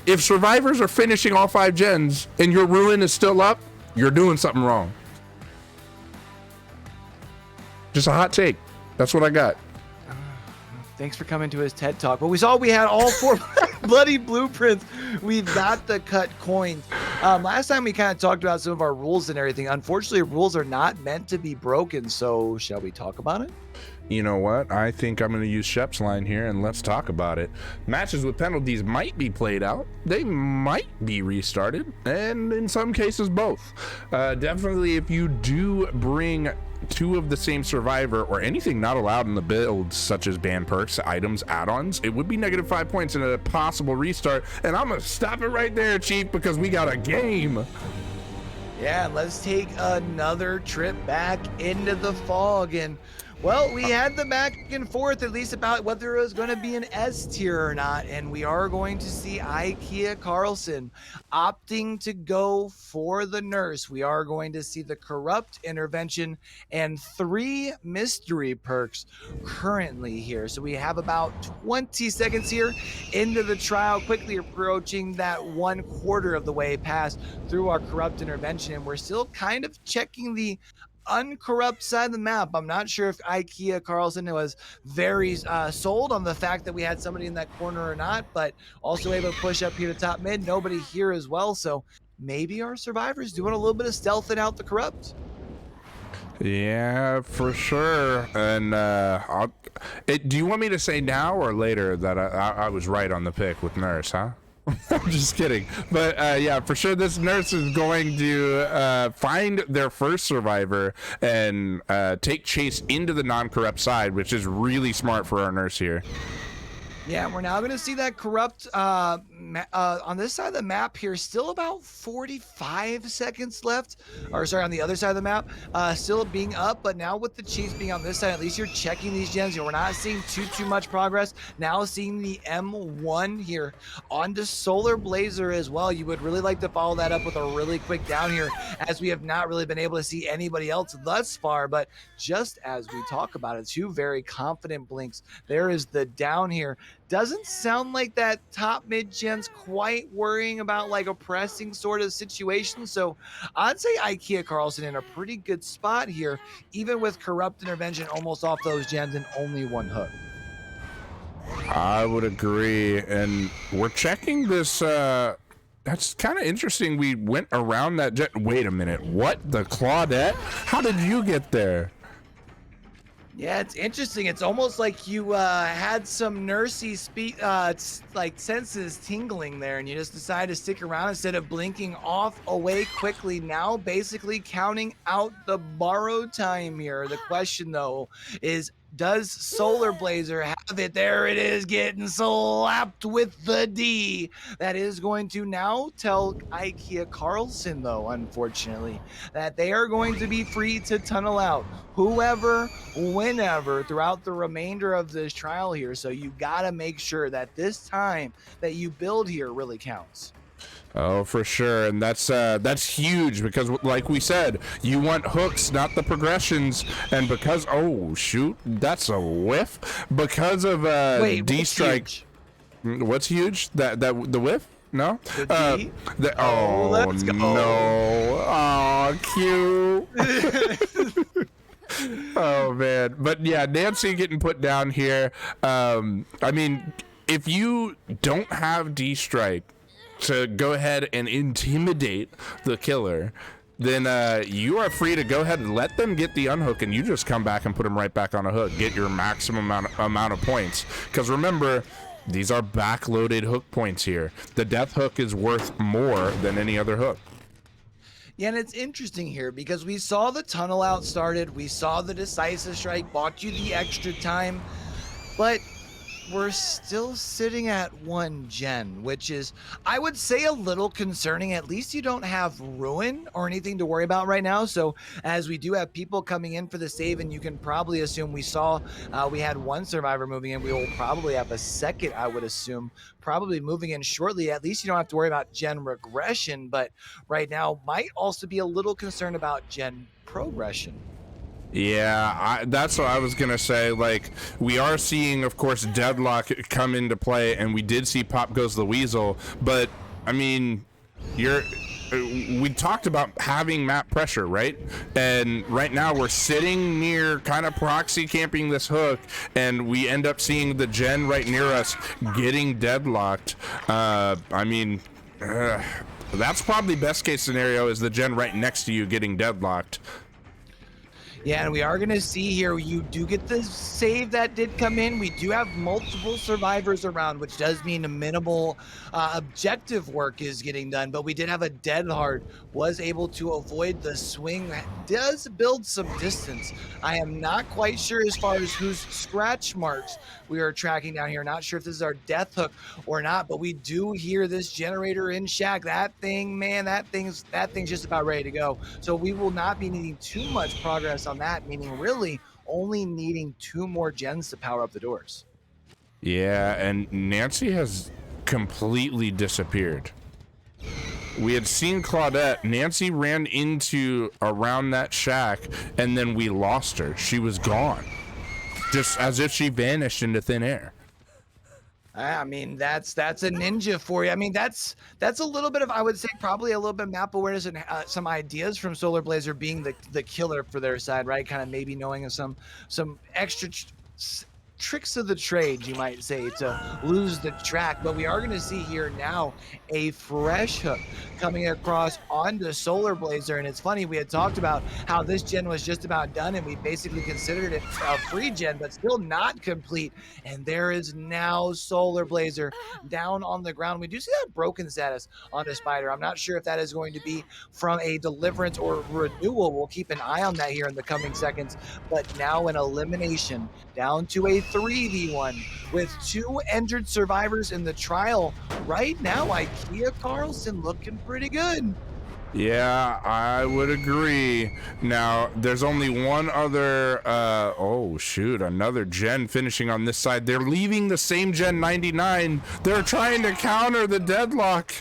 if survivors are finishing all 5 gens and your Ruin is still up, you're doing something wrong. Just a hot take. That's what I got. Thanks for coming to his TED Talk. But we had all 4 bloody blueprints. We've got the cut coins. Last time we kind of talked about some of our rules and everything. Unfortunately, rules are not meant to be broken. So shall we talk about it? You know what? I think I'm going to use Shep's line here and let's talk about it. Matches with penalties might be played out. They might be restarted. And in some cases, both. Definitely, if you do bring 2 of the same survivor or anything not allowed in the builds, such as ban perks, items, add-ons, it would be -5 points in a possible restart. And I'm going to stop it right there, Chief, because we got a game. Yeah, let's take another trip back into the fog. And well, we had the back and forth, at least about whether it was going to be an S tier or not. And we are going to see IKEA Carlson opting to go for the Nurse. We are going to see the Corrupt Intervention and 3 mystery perks currently here. So we have about 20 seconds here into the trial, quickly approaching that 1/4 of the way past through our Corrupt Intervention. And we're still kind of checking the uncorrupt side of the map. I'm not sure if IKEA Carlson was very sold on the fact that we had somebody in that corner or not, but also able to push up here to top mid. Nobody here as well, so maybe our survivors doing a little bit of stealthing out the corrupt. Yeah, for sure. And do you want me to say now or later that I was right on the pick with Nurse, huh? I'm just kidding. But yeah, for sure this Nurse is going to find their first survivor and take chase into the non-corrupt side, which is really smart for our Nurse here. Yeah, we're now going to see that corrupt on this side of the map here. Still about 45 seconds left. Or sorry, on the other side of the map. Still being up, but now with the Chiefs being on this side, at least you're checking these gens. We're not seeing too much progress. Now seeing the M1 here onto Solar Blazer as well. You would really like to follow that up with a really quick down here, as we have not really been able to see anybody else thus far. But just as we talk about it, 2 very confident blinks. There is the down here. Doesn't sound like that top mid gen's quite worrying about like a pressing sort of situation. So I'd say IKEA Carlson in a pretty good spot here, even with Corrupt Intervention almost off those gens and only 1 hook. I would agree. And we're checking this. That's kind of interesting. We went around that jet. Wait a minute. What? The Claudette? How did you get there? Yeah, it's interesting. It's almost like you had some nursey like senses tingling there, and you just decided to stick around instead of blinking off away quickly. Now, basically counting out the borrow time here. The question, though, is does Solar Blazer have it? There it is, getting slapped with the D. That is going to now tell IKEA Carlson, though, unfortunately, that they are going to be free to tunnel out whoever, whenever, throughout the remainder of this trial here. So you got to make sure that this time that you build here really counts. Oh, for sure. And that's huge because, like we said, you want hooks, not the progressions. And because, oh, shoot, that's a whiff. Because of D-Strike. What's huge? That the whiff? No? Could be. Oh, Let's go. no. Oh, cute. Oh, man. But yeah, Nancy getting put down here. I mean, if you don't have D-Strike to go ahead and intimidate the killer, then you are free to go ahead and let them get the unhook, and you just come back and put them right back on a hook. Get your maximum amount of points. Because remember, these are backloaded hook points here. The death hook is worth more than any other hook. Yeah, and it's interesting here because we saw the tunnel out started. We saw the decisive strike bought you the extra time, but we're still sitting at 1 gen, which is, I would say, a little concerning. At least you don't have ruin or anything to worry about right now. So as we do have people coming in for the save, and you can probably assume we saw we had 1 survivor moving in. We will probably have a second, I would assume, probably moving in shortly. At least you don't have to worry about gen regression, but right now might also be a little concerned about gen progression. Yeah, that's what I was gonna say. Like, we are seeing, of course, Deadlock come into play, and we did see Pop Goes the Weasel. But I mean, we talked about having map pressure, right? And right now we're sitting near, kind of proxy camping this hook, and we end up seeing the gen right near us getting deadlocked. I mean, that's probably best case scenario, is the gen right next to you getting deadlocked. Yeah, and we are going to see here, you do get the save that did come in. We do have multiple survivors around, which does mean a minimal objective work is getting done. But we did have a dead hard, was able to avoid the swing. That does build some distance. I am not quite sure as far as whose scratch marks we are tracking down here. Not sure if this is our death hook or not, but we do hear this generator in shack. That thing, man, that thing's just about ready to go. So we will not be needing too much progress on that, meaning really only needing 2 more gens to power up the doors. Yeah, and Nancy has completely disappeared. We had seen Claudette. Nancy ran into around that shack, and then we lost her. She was gone, just as if she vanished into thin air. I mean, that's a ninja for you. I mean, that's a little bit of, I would say, probably a little bit of map awareness and some ideas from Solar Blazer being the killer for their side, right? Kind of maybe knowing some extra tricks of the trade, you might say, to lose the track. But we are going to see here now a fresh hook coming across onto Solar Blazer. And it's funny, we had talked about how this gen was just about done, and we basically considered it a free gen, but still not complete. And there is now Solar Blazer down on the ground. We do see that broken status on the Spider. I'm not sure if that is going to be from a deliverance or renewal. We'll keep an eye on that here in the coming seconds. But now an elimination down to a 3v1 with 2 injured survivors in the trial. Right now, IKEA Carlson looking pretty good. Yeah, I would agree. Now, there's only one other, oh shoot, another gen finishing on this side. They're leaving the same gen 99. They're trying to counter the deadlock.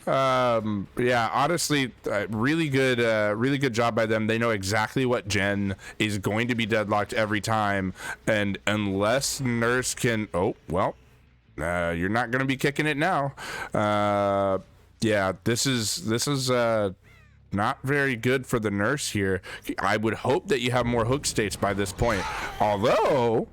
Yeah, honestly, really good job by them. They know exactly what gen is going to be deadlocked every time, and unless Nurse can, oh well, you're not going to be kicking it now. Yeah, this is not very good for the Nurse here. I would hope that you have more hook states by this point, although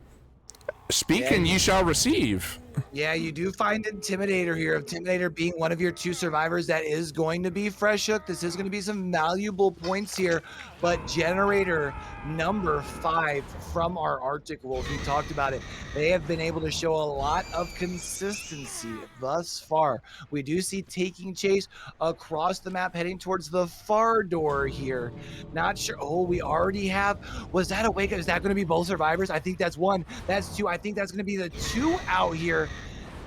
speaking, you shall receive. Yeah, you do find Intimidator here. Intimidator being one of your 2 survivors that is going to be fresh hook. This is going to be some valuable points here. But Generator number 5 from our Arctic Wolf, we talked about it. They have been able to show a lot of consistency thus far. We do see taking chase across the map, heading towards the far door here. Not sure. Oh, we already have. Was that a wake up? Is that going to be both survivors? I think that's 1. That's 2. I think that's going to be the 2 out here.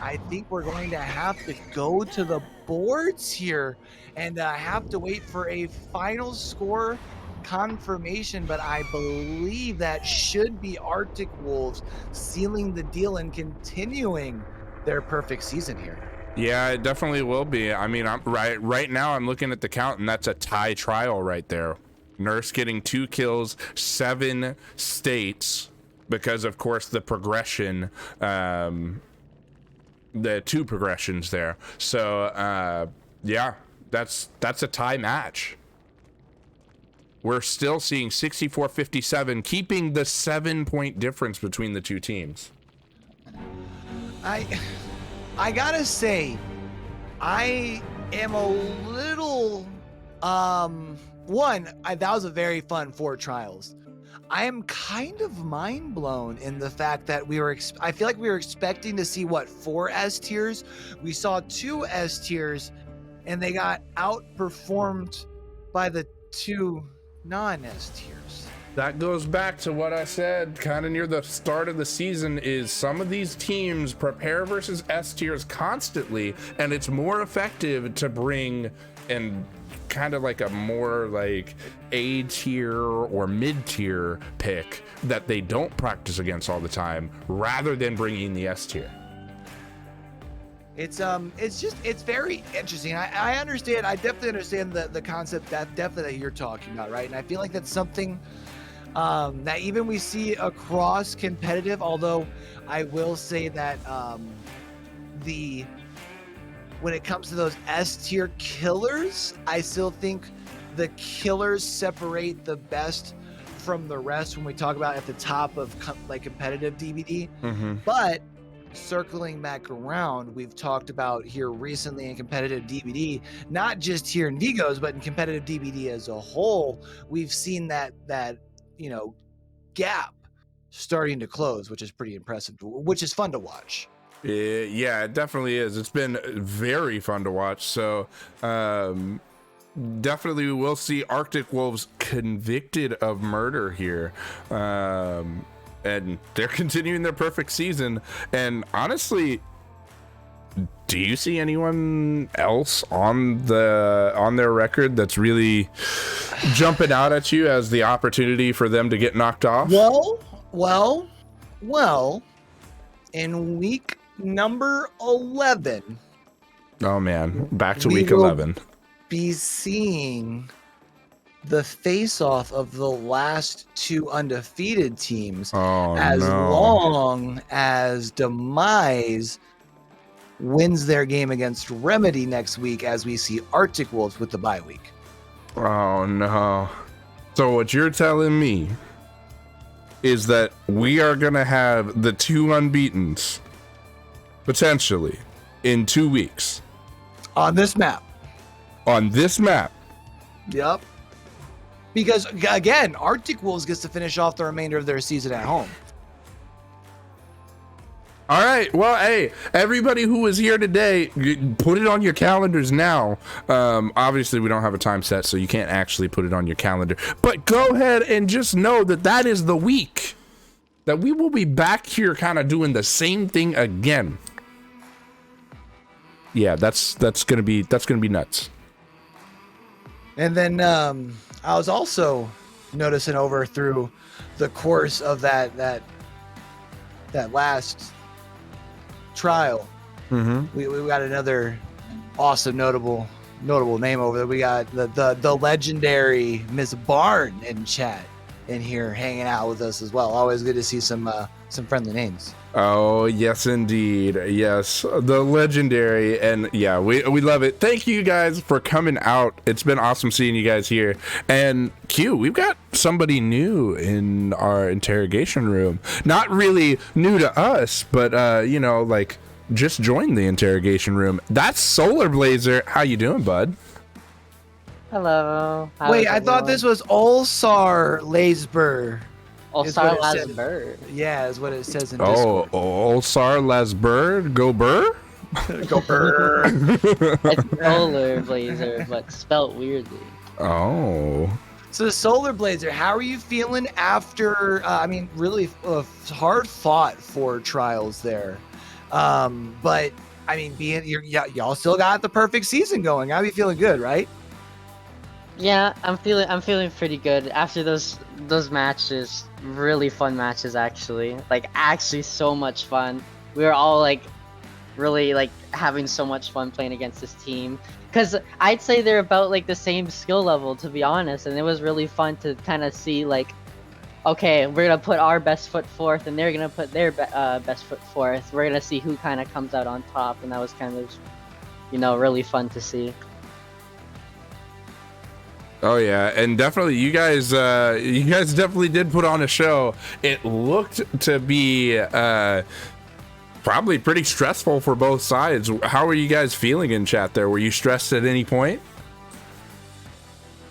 I think we're going to have to go to the boards here and have to wait for a final score confirmation, but I believe that should be Arctic Wolves sealing the deal and continuing their perfect season here. Yeah, it definitely will be. I mean, I'm right now I'm looking at the count, and that's a tie trial right there. Nurse getting 2 kills, 7 states, because of course the progression the 2 progressions there. So yeah, that's a tie match. We're still seeing 64-57, keeping the 7-point difference between the 2 teams. I gotta say, I am a little that was a very fun 4 trials. I am kind of mind blown in the fact that I feel like we were expecting to see 4 S tiers. We saw 2 S tiers, and they got outperformed by the 2 non-S tiers. That goes back to what I said kind of near the start of the season, is some of these teams prepare versus S tiers constantly, and it's more effective to bring in kind of like a more like A tier or mid tier pick that they don't practice against all the time, rather than bringing the S tier. It's very interesting. I understand. I definitely understand the concept that you're talking about, right? And I feel like that's something that even we see across competitive. Although I will say that when it comes to those S tier killers, I still think the killers separate the best from the rest when we talk about at the top of competitive DBD. Mm-hmm. But circling back around, we've talked about here recently in competitive DBD, not just here in Vigos, but in competitive DBD as a whole, we've seen that gap starting to close, which is pretty impressive, which is fun to watch. Yeah, it definitely is. It's been very fun to watch. So definitely we'll see Arctic Wolves convicted of murder here. And they're continuing their perfect season. And honestly, do you see anyone else on their record that's really jumping out at you as the opportunity for them to get knocked off? Well, in week number 11. Oh man, back to week 11. Be seeing the face-off of the last 2 undefeated teams, long as Demice wins their game against Remedy next week, as we see Arctic Wolves with the bye week. Oh no. So what you're telling me is that we are going to have the 2 unbeatens potentially in 2 weeks. On this map. Yep. Because, again, Arctic Wolves gets to finish off the remainder of their season at home. All right. Well, hey, everybody who was here today, put it on your calendars now. Obviously, we don't have a time set, so you can't actually put it on your calendar. But go ahead and just know that is the week that we will be back here kind of doing the same thing again. Yeah, that's gonna be nuts. And then I was also noticing over through the course of that last trial, we got another awesome notable name over there. We got the legendary Miss Barn in chat in here hanging out with us as well. Always good to see some friendly names. Oh, yes, indeed. Yes, the legendary. And yeah, we love it. Thank you guys for coming out. It's been awesome seeing you guys here. And Q, we've got somebody new in our interrogation room. Not really new to us, but just joined the interrogation room. That's Solar Blazer. How you doing, bud? Hello. Wait, I thought this was Olsar Lasber. Olsar Lasber. Yeah, is what it says in Discord. Olsar Lasber. Go Burr? Go Burr. It's Solar Blazer, but spelt weirdly. Oh. So Solar Blazer, how are you feeling after, really hard fought for trials there. But, y'all still got the perfect season going. I'll be feeling good, right? Yeah, I'm feeling pretty good after those matches. Really fun matches, actually. Actually so much fun. We were all really having so much fun playing against this team. Cause I'd say they're about the same skill level, to be honest, and it was really fun to kind of see okay, we're gonna put our best foot forth, and they're gonna put their best foot forth. We're gonna see who kind of comes out on top, and that was kind of, really fun to see. Oh yeah, and definitely you guys definitely did put on a show. It looked to be probably pretty stressful for both sides. How were you guys feeling in chat there? Were you stressed at any point?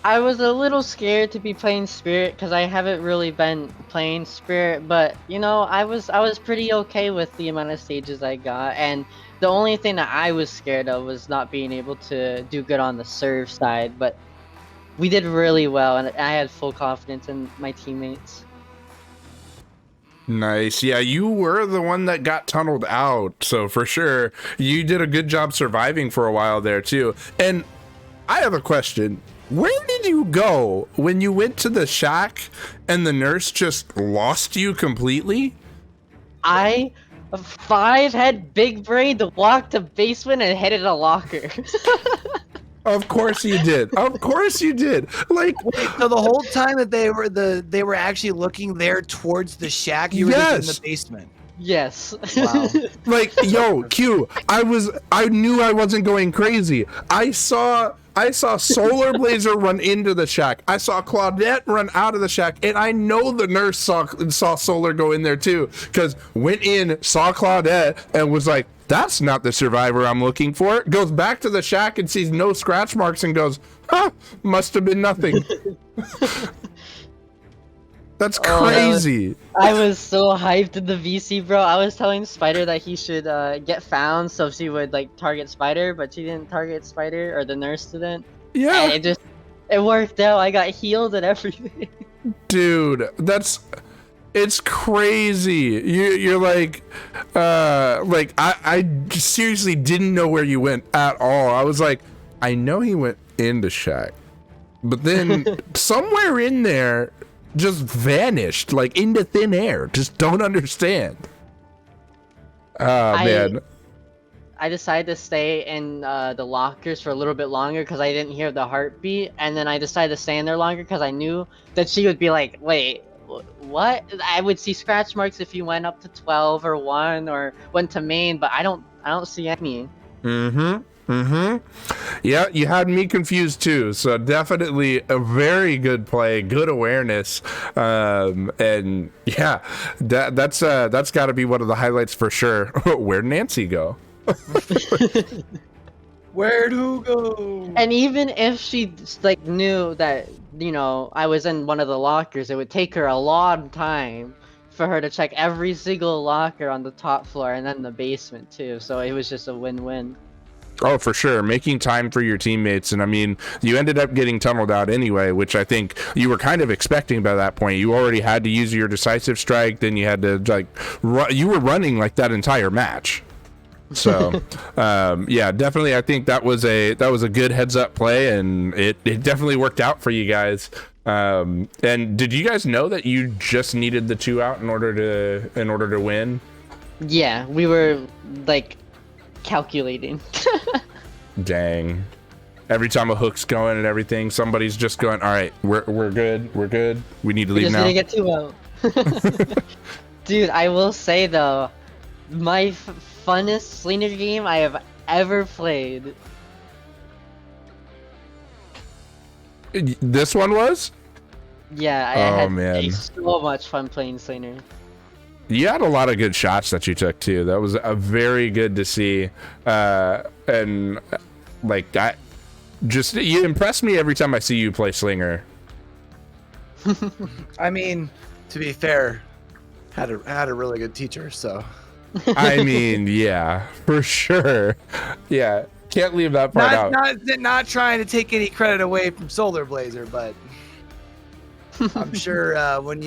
I was a little scared to be playing Spirit because I haven't really been playing Spirit, but I was pretty okay with the amount of stages I got, and the only thing that I was scared of was not being able to do good on the serve side, but we did really well, and I had full confidence in my teammates. Nice. Yeah, you were the one that got tunneled out, so for sure you did a good job surviving for a while there too. And I have a question. Where did you go when you went to the shack and the nurse just lost you completely? I 5 had big brain to walk to basement and headed a locker. Of course you did. Of course you did. Like, Wait, so the whole time that they were actually looking there towards the shack, you were just in the basement. Yes. Wow. like, yo, Q, I knew I wasn't going crazy. I saw Solar Blazer run into the shack. I saw Claudette run out of the shack, and I know the nurse saw Solar go in there too, because went in, saw Claudette, and was like, "That's not the survivor I'm looking for." Goes back to the shack and sees no scratch marks and goes, "Huh, must have been nothing." That's crazy. I was so hyped in the VC, bro. I was telling Spider that he should get found so she would target Spider, but she didn't target Spider, or the nurse didn't. Yeah. And it worked out. I got healed and everything. Dude, it's crazy. You're like I seriously didn't know where you went at all. I was like, I know he went into shack, but then somewhere in there just vanished, like into thin air. Just don't understand. Man. I decided to stay in the lockers for a little bit longer because I didn't hear the heartbeat, and then I decided to stay in there longer because I knew that she would be like, wait, what? I would see scratch marks if you went up to 12 or 1 or went to main, but I don't see any. Yeah, you had me confused too. So definitely a very good play, good awareness, and yeah, that's got to be one of the highlights for sure. Where'd Nancy go? Where'd who go? And even if she knew that I was in one of the lockers, it would take her a long time for her to check every single locker on the top floor and then the basement too. So it was just a win-win. Oh, for sure. Making time for your teammates. And I mean, you ended up getting tunneled out anyway, which I think you were kind of expecting by that point. You already had to use your decisive strike. Then you had to you were running like that entire match. So, yeah, definitely. I think that was a good heads up play, and it definitely worked out for you guys. And did you guys know that you just needed the 2 out in order to win? Yeah, we were calculating. Dang. Every time a hook's going and everything, somebody's just going, all right, we're good. We need to leave now. We just need to get 2 out. Dude, I will say though, my funnest Slinger game I have ever played. This one was? Yeah, I had so much fun playing Slinger. You had a lot of good shots that you took too. That was a very good to see. And you impress me every time I see you play Slinger. I mean, to be fair, had a really good teacher, so. I mean, yeah, for sure. Yeah, can't leave that part out. Not trying to take any credit away from Solar Blazer, but I'm sure when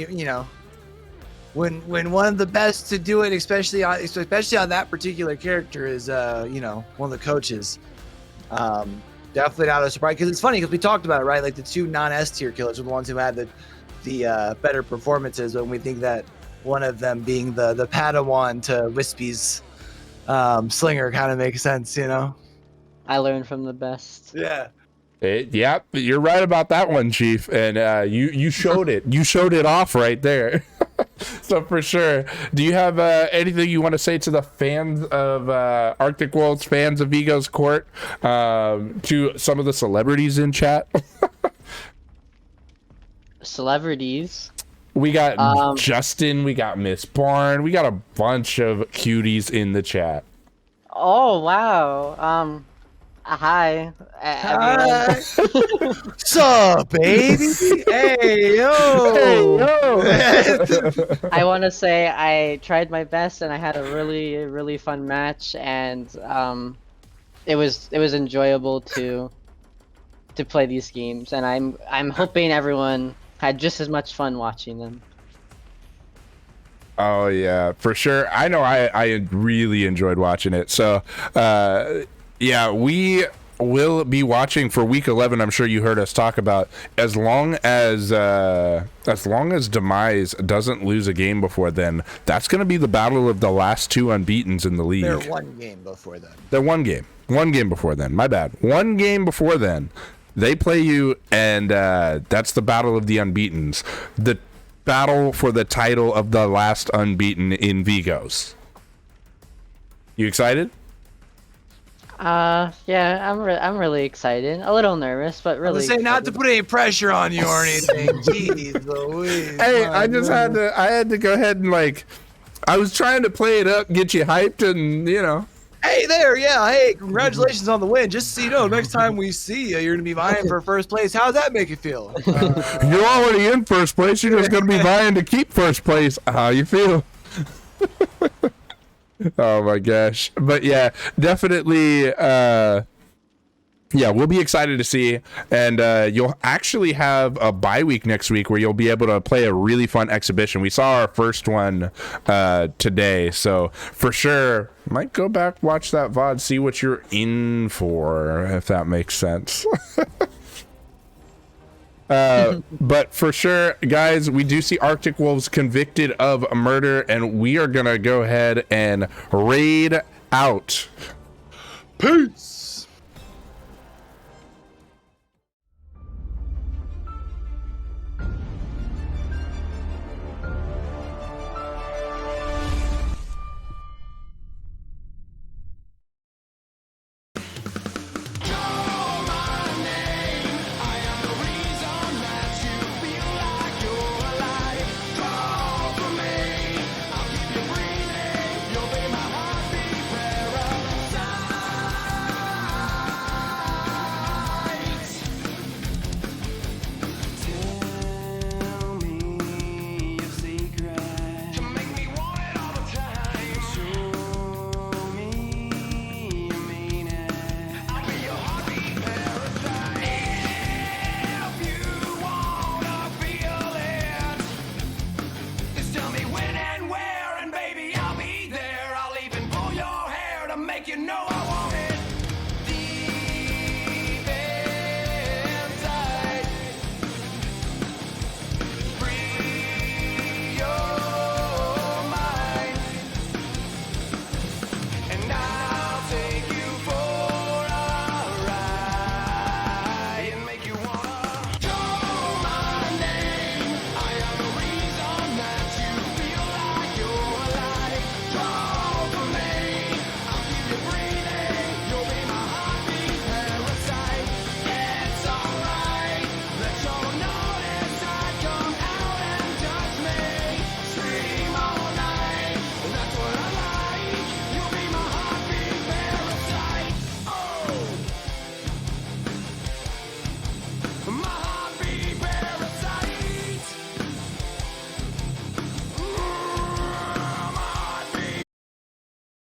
when one of the best to do it, especially on that particular character, is one of the coaches. Definitely not a surprise, because it's funny because we talked about it, right? Like the 2 non-S tier killers are the ones who had the better performances, when we think that one of them being the Padawan to Wispy's Slinger kind of makes sense, I learned from the best. Yeah. Yeah, you're right about that one, Chief. And you showed it. You showed it off right there. So for sure. Do you have anything you want to say to the fans of Arctic Wolves, fans of Vigo's Court, to some of the celebrities in chat? Celebrities. We got Justin, we got Miss Barn, we got a bunch of cuties in the chat. Oh wow. Hi, everyone. Sup, baby? Hey, yo. I want to say I tried my best and I had a really fun match, and it was enjoyable to play these games, and I'm hoping everyone had just as much fun watching them. Oh yeah, for sure. I know I really enjoyed watching it. So yeah, we will be watching for week 11. I'm sure you heard us talk about as long as Demice doesn't lose a game before then, that's going to be the battle of the last two unbeatens in the league. They're one game before then. They're one game before then. My bad. One game before then. They play you, and that's the battle of the unbeatens. The battle for the title of the last unbeaten in Vigos. You excited? Yeah, I'm really excited. A little nervous, but really. Say not to excited. put any pressure on you or anything. Jeez Louise. Hey, I just had to go ahead and I was trying to play it up, get you hyped, and Hey there, yeah. Hey, congratulations on the win. Just so you know, next time we see you, you're gonna be vying for first place. How does that make you feel? You're already in first place. You're just gonna be vying to keep first place. How you feel? Oh my gosh. But yeah, definitely yeah, we'll be excited to see, and you'll actually have a bye week next week where you'll be able to play a really fun exhibition. We saw our first one today, so for sure might go back, watch that VOD, see what you're in for, if that makes sense. But for sure, guys, we do see Arctic Wolves convicted of murder, and we are gonna go ahead and raid out. Peace.